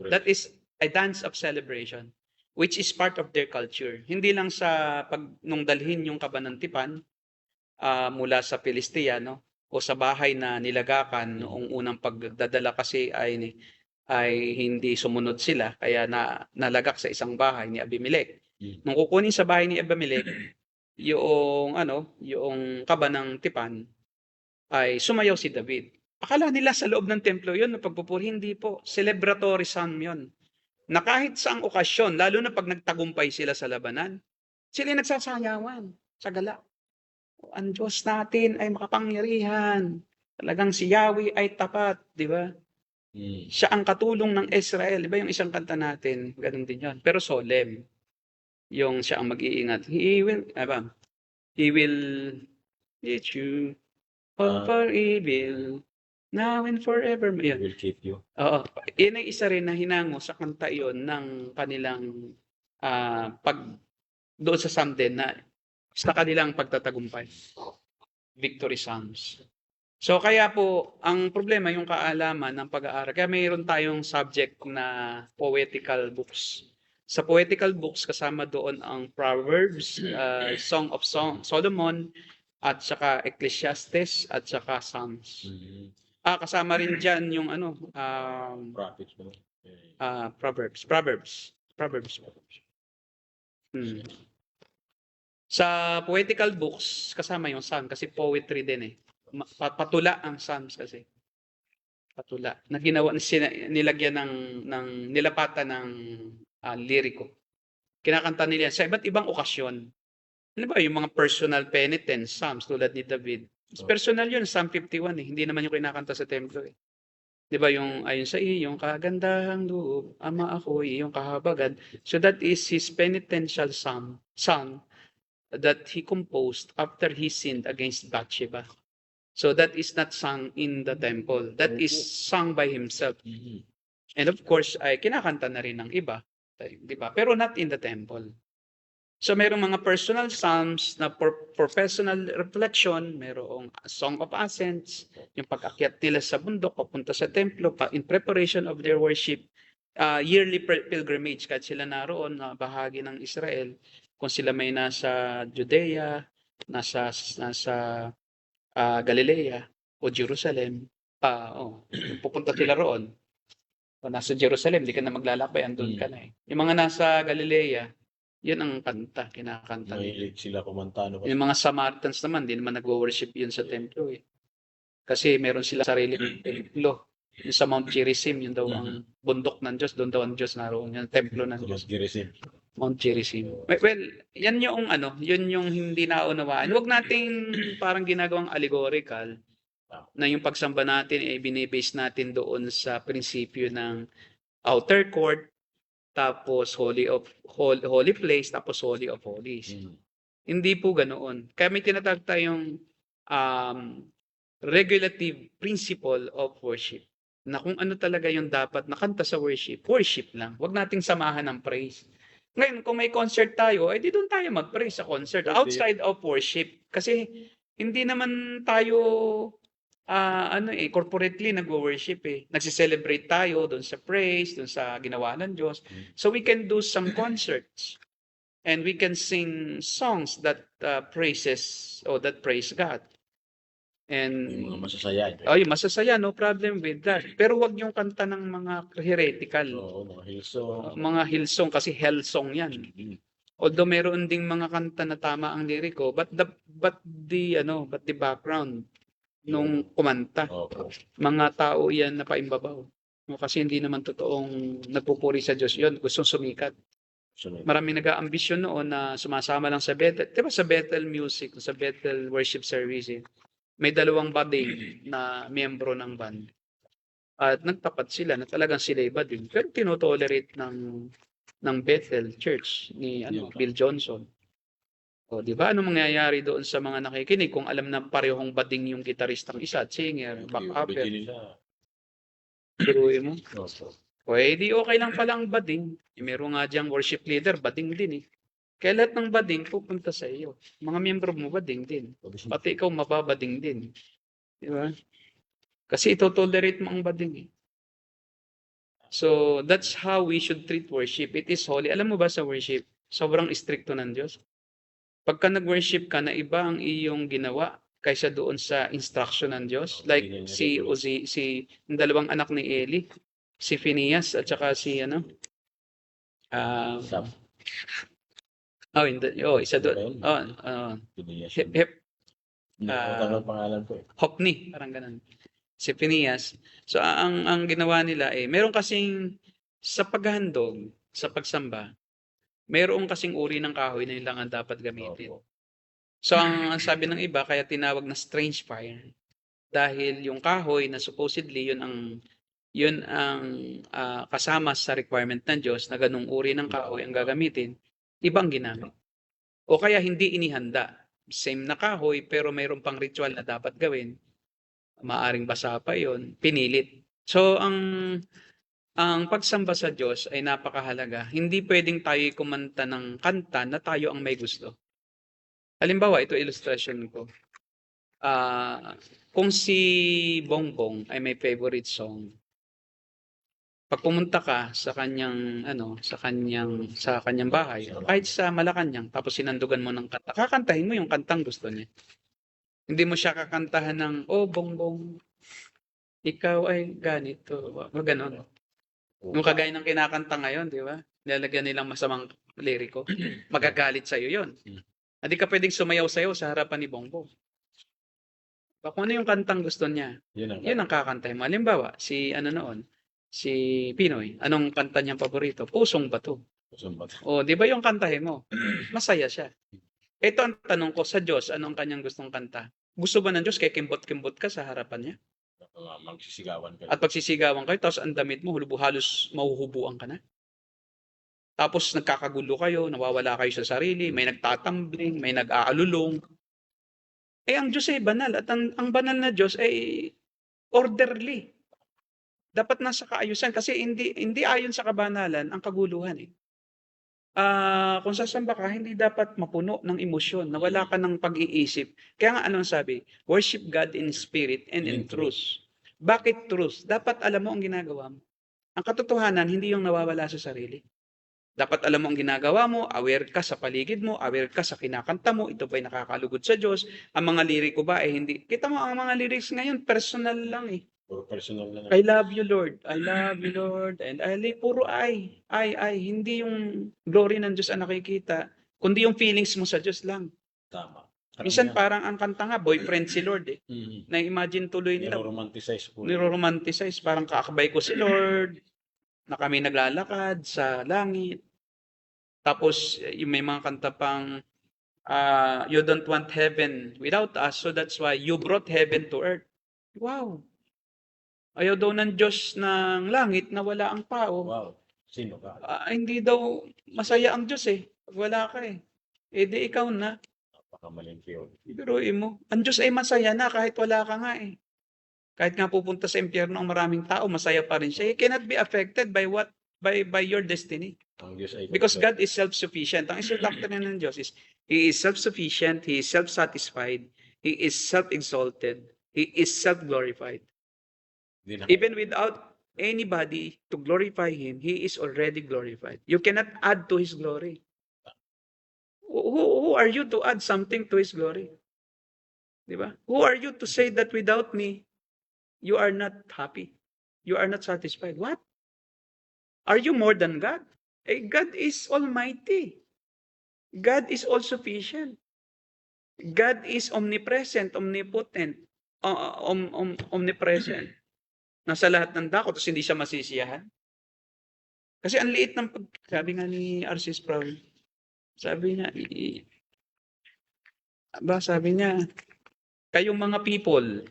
That is a dance of celebration which is part of their culture. Hindi lang sa nung dalhin yung kabanantipan mula sa Pilistia, no? O sa bahay na nilagakan noong unang pagdadala kasi ay hindi sumunod sila kaya nalagak sa isang bahay ni Abimelech. Nung kukunin sa bahay ni Abimelech yung kaba ng tipan ay sumayaw si David. Akala nila sa loob ng templo yun, pagpupuri, hindi po. Celebratory psalm yun. Na kahit saang okasyon, lalo na pag nagtagumpay sila sa labanan, sila nagsasayawan sa gala. Ang Diyos natin ay makapangyarihan. Talagang si Yahweh ay tapat, di ba? Siya ang katulong ng Israel. Di ba yung isang kanta natin? Ganun din yun. Pero solemn. Yung siya ang mag-iingat. He will teach you over evil now and forever. He will keep you. Oo. Yan ay isa rin na hinango sa kanta yon ng kanilang doon sa psalm din na sa kanilang pagtatagumpay. Victory Psalms. So kaya po, ang problema yung kaalaman ng pag-aaral. Kaya mayroon tayong subject na poetical books. Sa poetical books, kasama doon ang Proverbs, Song of Solomon, at saka Ecclesiastes, at saka Psalms. Kasama rin dyan yung Proverbs. Sa poetical books, kasama yung Psalm kasi poetry din eh. Patula ang Psalms kasi. Patula. Na ginawa, nilagyan ng nilapatan ng liriko. Kinakanta nila sa iba't ibang okasyon. Ano ba, yung mga personal penitence Psalms tulad ni David. Personal yun, Psalm 51 eh. Hindi naman yung kinakanta sa templo eh. Di ba yung ayon sa iyong kagandahang loob, ama ako, iyong kahabagan. So that is his penitential psalm that he composed after he sinned against Bathsheba. So that is not sung in the temple. That is sung by himself. And of course, ay kinakanta na rin ng iba. Di ba? Pero not in the temple. So mayroong mga personal psalms na for personal reflection, mayroong Song of Ascents, yung pag-akyat nila sa bundok, papunta sa templo, in preparation of their worship, yearly pilgrimage, kahit sila naroon na bahagi ng Israel, kung sila may nasa Judea, nasa Galilea o Jerusalem, pupunta sila roon. O nasa Jerusalem, di ka na maglalakbay, andun ka na eh. Yung mga nasa Galilea, yun ang kanta, kinakanta. Mahilig sila kumanta. Yung mga Samaritans naman, di naman nagwo-worship yun sa templo eh. Kasi meron sila sariling templo. Yung sa Mount Gerizim, yun daw ang bundok ng Diyos, doon daw ang Diyos naroon, yung templo ng Diyos. Mount Gerizim. Well, yan yung ano, yun yung hindi naunawaan. Huwag nating parang ginagawang allegorical na yung pagsamba natin ay binibase natin doon sa prinsipyo ng outer court, tapos holy place, tapos holy of holies. Hindi po ganoon. Kaya may tinatawag tayong um, regulative principle of worship. Na kung ano talaga yung dapat nakanta sa worship, worship lang. Huwag nating samahan ng praise. Ngayon, kung may concert tayo, eh di doon tayo mag-praise sa concert. Pwede. Outside of worship. Kasi hindi naman tayo corporately nagwo-worship eh. Nagse-celebrate tayo doon sa praise, doon sa ginawa ng Diyos. So we can do some concerts and we can sing songs that praises or that praise God. And Yung mga masasaya. yung masasaya, no problem with that. Pero wag yung kanta ng mga heretical. Oo, mga Hillsong. Mga Hillsong kasi hellsong yan. Although meron ding mga kanta na tama ang liriko, but the background nung kumanta. Opo. Mga tao yan na paimbabaw. No, kasi hindi naman totoong nagpupuri sa Diyos yon, gustong sumikat. Sunod. Maraming nag-aambisyon noon na sumasama lang sa Bethel. Diba sa Bethel music, sa Bethel worship service, may dalawang bading na miyembro ng band. At nagtapat sila na talagang sila'y bading. Pero tinotolerate ng Bethel Church ni Bill Johnson. O, di ba? Ano mangyayari doon sa mga nakikinig kung alam na parehong bading yung gitaristang isa at singer, back-upper? Bigyan nila. Biruin mo. Opo. O, di okay lang pala ang bading. Meron nga diyang worship leader, bading din eh. Kaya lahat ng bading pupunta sa iyo. Mga miyembro mo bading din. Pati ikaw mababading din. Di ba? Kasi ito-tolerate mo ang bading eh. So, that's how we should treat worship. It is holy. Alam mo ba sa worship, sobrang stricto ng Diyos. Pagka nag-worship ka na iba ang iyong ginawa kaysa doon sa instruction ng Diyos. Like yung dalawang anak ni Eli, si Phineas at saka si isa doon. Ang pangalan ko eh. Hophni, parang ganun. Si Phineas. So ang ginawa nila meron kasing sa paghahandog, sa pagsamba, mayroong kasing uri ng kahoy na ilangan dapat gamitin. Opo. So ang sabi ng iba kaya tinawag na strange fire dahil yung kahoy na supposedly yun ang kasama sa requirement ng Diyos na ganung uri ng kahoy ang gagamitin, ibang ginamit. O kaya hindi inihanda. Same na kahoy pero mayroon pang ritual na dapat gawin. Maaring basa pa yon, pinilit. So ang pagsamba sa Diyos ay napakahalaga. Hindi pwedeng tayo kumanta ng kanta na tayo ang may gusto. Halimbawa, ito illustration ko. Kung si Bongbong ay may favorite song, pag pumunta ka sa kanyang bahay, kahit sa Malacanang, tapos sinandugan mo ng kanta, kakantahin mo yung kantang gusto niya. Hindi mo siya kakantahan ng, "Oh, Bongbong, ikaw ay ganito." Wag ganon. Yung kagaya ng kinakanta ngayon, di ba? Nilalagyan nilang masamang liriko. Magagalit sa'yo yun. Hindi ka pwedeng sumayaw-sayaw sa harapan ni Bongbong. Kung ano yung kantang gusto niya, yun ang kakantahin mo. Halimbawa, si Pinoy, anong kanta niyang paborito? Pusong Bato. O, di ba yung kantahin mo? Masaya siya. Ito ang tanong ko sa Diyos, anong kanyang gustong kanta? Gusto ba ng Diyos kaya kimbot-kimbot ka sa harapan niya? Magsisigawan kayo. At pagsisigawan kayo, tapos ang damit mo, halos mahuhubuan ka na. Tapos nagkakagulo kayo, nawawala kayo sa sarili, may nagtatambling, may nag-aalulong. Ang Diyos ay banal at ang banal na Diyos ay orderly. Dapat nasa kaayusan kasi hindi ayon sa kabanalan ang kaguluhan eh. Kung sasamba ka, hindi dapat mapuno ng emosyon, na wala ka ng pag-iisip. Kaya nga anong sabi? Worship God in spirit and in truth. Bakit truth? Dapat alam mo ang ginagawa mo. Ang katotohanan, hindi yung nawawala sa sarili. Dapat alam mo ang ginagawa mo, aware ka sa paligid mo, aware ka sa kinakanta mo, ito ba'y nakakalugod sa Diyos? Ang mga liriko ba hindi? Kita mo, ang mga lyrics ngayon, personal lang eh. Puro personal na. I love you, Lord. I love you, Lord. And puro ay. Hindi yung glory ng Diyos ang nakikita, kundi yung feelings mo sa Diyos lang. Tama. Minsan parang ang kanta nga, boyfriend si Lord eh. Na-imagine tuloy nila. Niro-romanticize. Parang kakabay ko si Lord, na kami naglalakad sa langit. Tapos yung may mga kanta pang you don't want heaven without us, so that's why you brought heaven to earth. Wow. Ayaw daw ng Diyos ng langit na wala ang tao. Wow. Sino ka? Hindi daw masaya ang Diyos eh. Pag wala ka eh. Eh di ikaw na. Napakamaling yun. Biruin mo. Ang Diyos ay masaya na kahit wala ka nga eh. Kahit nga pupunta sa impyerno ang maraming tao, masaya pa rin siya. He cannot be affected by what by your destiny. Ang Diyos ay Because God is self-sufficient. Ang isang doctrine ng Diyos is He is self-sufficient, He is self-satisfied, He is self-exalted, He is self-glorified. Hindi na- Even without anybody to glorify Him, He is already glorified. You cannot add to His glory. Who are you to add something to His glory? Diba? Who are you to say that without me, you are not happy? You are not satisfied? What? Are you more than God? God is almighty. God is all-sufficient. God is omnipresent, omnipotent, omnipresent. Nasa lahat ng dako, tapos hindi siya masisiyahan. Kasi ang liit ng sabi nga ni R.C. Sproul, sabi niya, sabi niya, kayong mga people,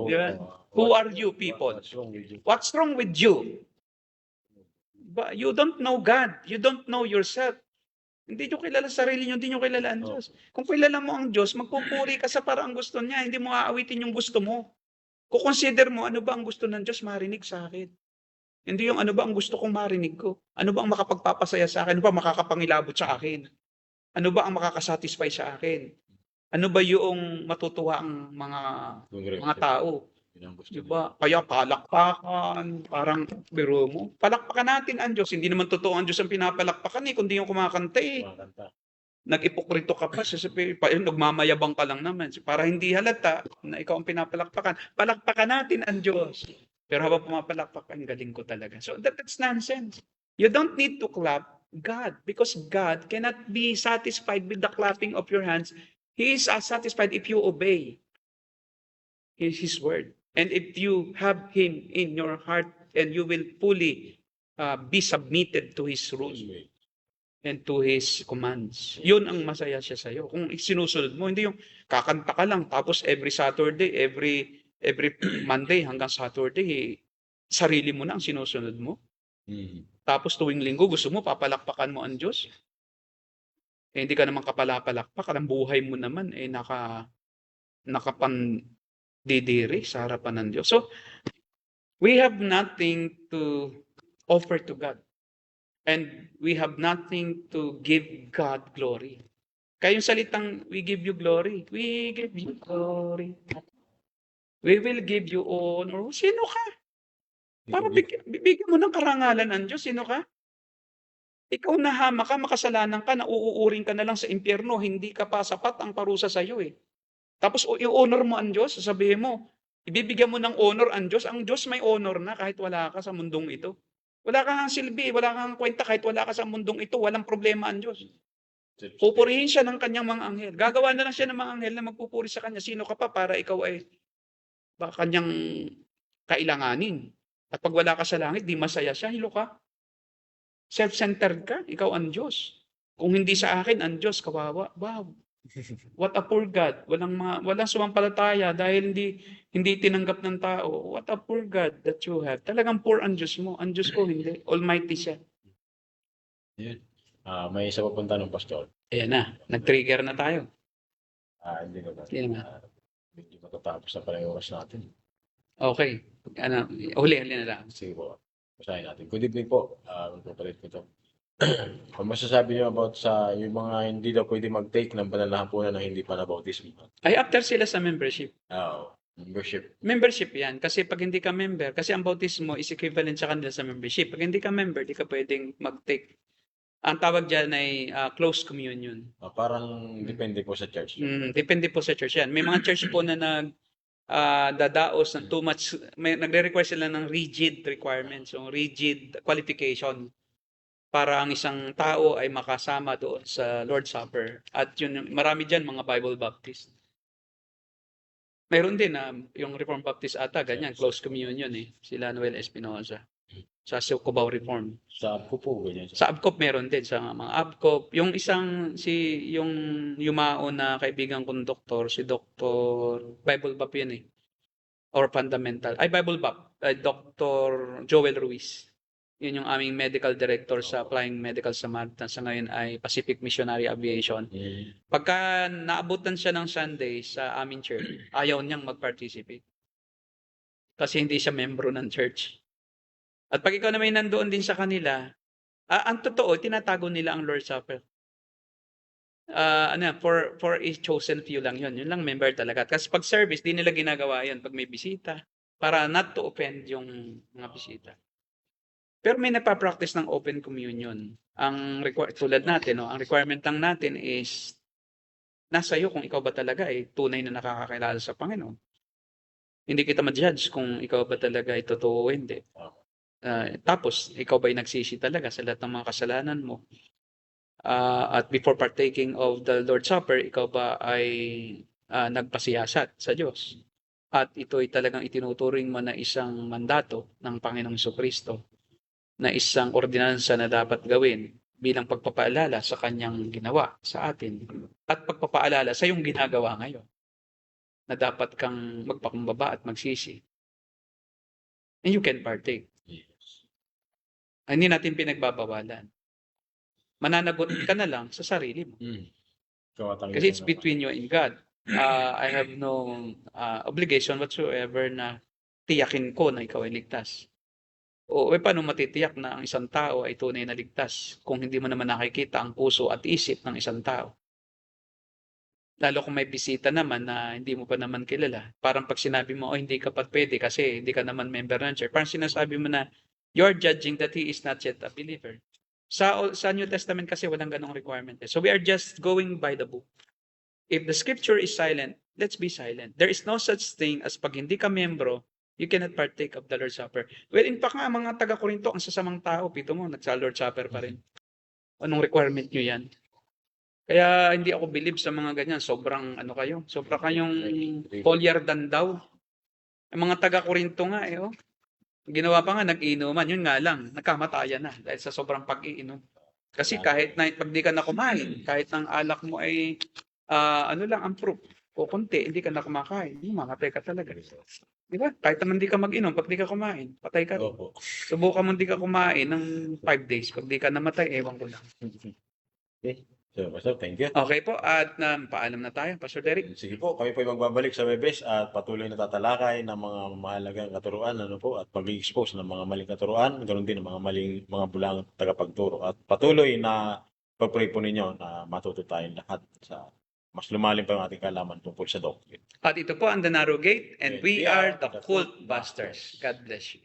di ba? Who are you people? What's wrong with you? What's wrong with you? But you don't know God. You don't know yourself. Hindi nyo kilala sarili nyo, hindi nyo kilala ang Diyos. Kung kilala mo ang Diyos, magpupuri ka sa paraang gusto niya, hindi mo aawitin yung gusto mo. Kukonsider mo, ano ba ang gusto ng Diyos marinig sa akin? Hindi yung ano ba ang gusto kong marinig ko? Ano ba ang makapagpapasaya sa akin? Ano ba ang makakapangilabot sa akin? Ano ba ang makakasatisfy sa akin? Ano ba yung matutuwa ang mga tao? Yun ang gusto Diba? Kaya palakpakan, parang biro mo. Palakpakan natin ang Diyos. Hindi naman totoo ang Diyos ang pinapalakpakan kundi yung kumakanta eh. Kumakanta. Nag-ipokrito ka pa. Nagmamayabang ka lang naman. Para hindi halata na ikaw ang pinapalakpakan. Palakpakan natin ang Diyos. Pero habang pumapalakpak, ang galing ko talaga. So that's nonsense. You don't need to clap God because God cannot be satisfied with the clapping of your hands. He is satisfied if you obey His word. And if you have Him in your heart and you will fully be submitted to His rules and to His commands. Yun ang masaya siya sa'yo. Kung sinusunod mo, hindi yung kakanta ka lang tapos every Saturday, every Monday hanggang Saturday, sarili mo na ang sinusunod mo. Tapos tuwing linggo, gusto mo, papalakpakan mo ang Diyos. Hindi ka naman kapalapalakpak. Ang buhay mo naman, nakapandidiri sa harapan ng Diyos. So, we have nothing to offer to God. And we have nothing to give God glory. Kaya yung salitang, we give you glory. We give you glory. We will give you honor. Sino ka? Para bibigyan mo ng karangalan ang Diyos. Sino ka? Ikaw nahama ka, makasalanan ka, nauuuring ka na lang sa impyerno, hindi ka pa sapat ang parusa sa iyo eh. Tapos i-honor mo ang Diyos, sasabihin mo, ibibigyan mo ng honor ang Diyos may honor na kahit wala ka sa mundong ito. Wala kang silbi, wala kang kwenta kahit wala ka sa mundong ito, walang problema ang Diyos. Pupurihin siya ng kanyang mga anghel. Gagawa na lang siya ng mga anghel na magpupuri sa kanya. Sino ka pa para ikaw ay kanyang kailanganin? At pag wala ka sa langit, di masaya siya, hilo ka. Self-centered ka, ikaw ang Diyos. Kung hindi sa akin, ang Diyos, kawawa. Wow. What a poor God. Walang sumampalataya dahil hindi tinanggap ng tao. What a poor God that you have. Talagang poor ang Diyos mo. Ang Diyos ko, hindi. Almighty siya. Yun. May isa pa punta ng pastor. Ayan na. Nag-trigger na tayo. Hindi ko ba? Hindi naman. Medyo matatapos na pala yung oras natin. Okay. Huli na lang. Sige po. Basahin natin. Good evening po. Magpapalit ko ito. Kung masasabi niyo about sa yung mga hindi daw pwede mag-take ng banal na hapunan na hindi pa na bautismo. Ay, after sila sa membership. Membership. Membership yan. Kasi pag hindi ka member, kasi ang bautismo is equivalent sa kanila sa membership. Pag hindi ka member, di ka pwedeng mag-take. Ang tawag dyan ay close communion. Parang depende po sa church. Depende po sa church yan. May mga church po na dadaos ng too much, nagre-require sila ng rigid requirements, so rigid qualification para ang isang tao ay makasama doon sa Lord's Supper. At yun, marami dyan mga Bible Baptist. Mayroon din yung Reformed Baptist ata, ganyan, close communion eh. Sila Noel Espinosa. sa Cubao Reform. Sa ABCO po, ganyan. Sa ABCOP meron din, sa mga ABCOP. Yung yung yumao na kaibigan kong doktor, si Dr. Bible Bap yun eh. Or fundamental. Ay, Bible Bap. Dr. Joel Ruiz. Yun yung aming medical director sa Flying Medical Samaritan. Sa ngayon ay Pacific Missionary Aviation. Pagka naabutan siya ng Sunday sa aming church, ayaw niyang mag-participate. Kasi hindi siya membro ng church. At pag ikaw na may nandoon din sa kanila, ang totoo, tinatago nila ang Lord's Supper. For a chosen few lang yun. Yun lang member talaga. Kasi pag service, di nila ginagawa yun pag may bisita. Para not to offend yung mga bisita. Pero may napapractice ng open communion. Tulad natin, no, ang requirement lang natin is nasa iyo kung ikaw ba talaga ay tunay na nakakakilala sa Panginoon. Hindi kita ma-judge kung ikaw ba talaga ay totoo o hindi. Tapos, ikaw ba ay nagsisi talaga sa lahat ng mga kasalanan mo? At before partaking of the Lord's Supper, ikaw ba ay nagpasiyasat sa Diyos? At ito ay talagang itinuturing mo na isang mandato ng Panginoong Jesucristo, na isang ordinansa na dapat gawin bilang pagpapaalala sa kanyang ginawa sa atin at pagpapaalala sa iyong ginagawa ngayon na dapat kang magpakumbaba at magsisi. And you can partake. Hindi natin pinagbabawalan. Mananagot ka na lang sa sarili mo. Kasi it's between you and God. I have no obligation whatsoever na tiyakin ko na ikaw ay ligtas. O paano matitiyak na ang isang tao ay tunay na ligtas kung hindi mo naman nakikita ang puso at isip ng isang tao? Lalo kung may bisita naman na hindi mo pa naman kilala. Parang pag sinabi mo, hindi ka pa pwede kasi hindi ka naman member ng church. Parang sinasabi mo na, you're judging that he is not yet a believer. Sa New Testament kasi walang ganong requirement. So we are just going by the book. If the scripture is silent, let's be silent. There is no such thing as pag hindi ka membro, you cannot partake of the Lord's Supper. Well, in fact nga, mga taga-Korinto, ang sasamang tao, pito mo, nagsa-Lord's Supper pa rin. Anong requirement nyo yan? Kaya hindi ako believe sa mga ganyan. Sobrang sobrang kayong holier than thou. Ang mga taga-Korinto nga oh. Ginawa pa nga, nag-inuman. Yun nga lang, nagkamatayan na dahil sa sobrang pag-iinom. Kasi kahit na pag di ka na kumain, kahit ng alak mo ay lang ang proof o konti, hindi ka na kumakain, mamatay ka talaga. Di ba? Kahit naman di ka mag-inom, pag di ka kumain, patay ka. Subukan mo di ka kumain ng 5 days. Pag di ka namatay, ewan ko lang. Okay. So, Pastor, thank you. Okay po, at paalam na tayo, Pastor Derek. Sige po, kami po ay magbabalik sa Webes at patuloy na tatalakay ng mga mahalagang katuruan at pag-expose ng mga maling katuruan, ganoon din ng mga maling mga bulang tagapagturo. At patuloy na pag-pray po ninyo na matuto tayong lahat sa mas lumalim pa yung ating kaalaman tungkol sa doctrine. At ito po ang The Narrow Gate, and we are the Cult Busters. God bless you.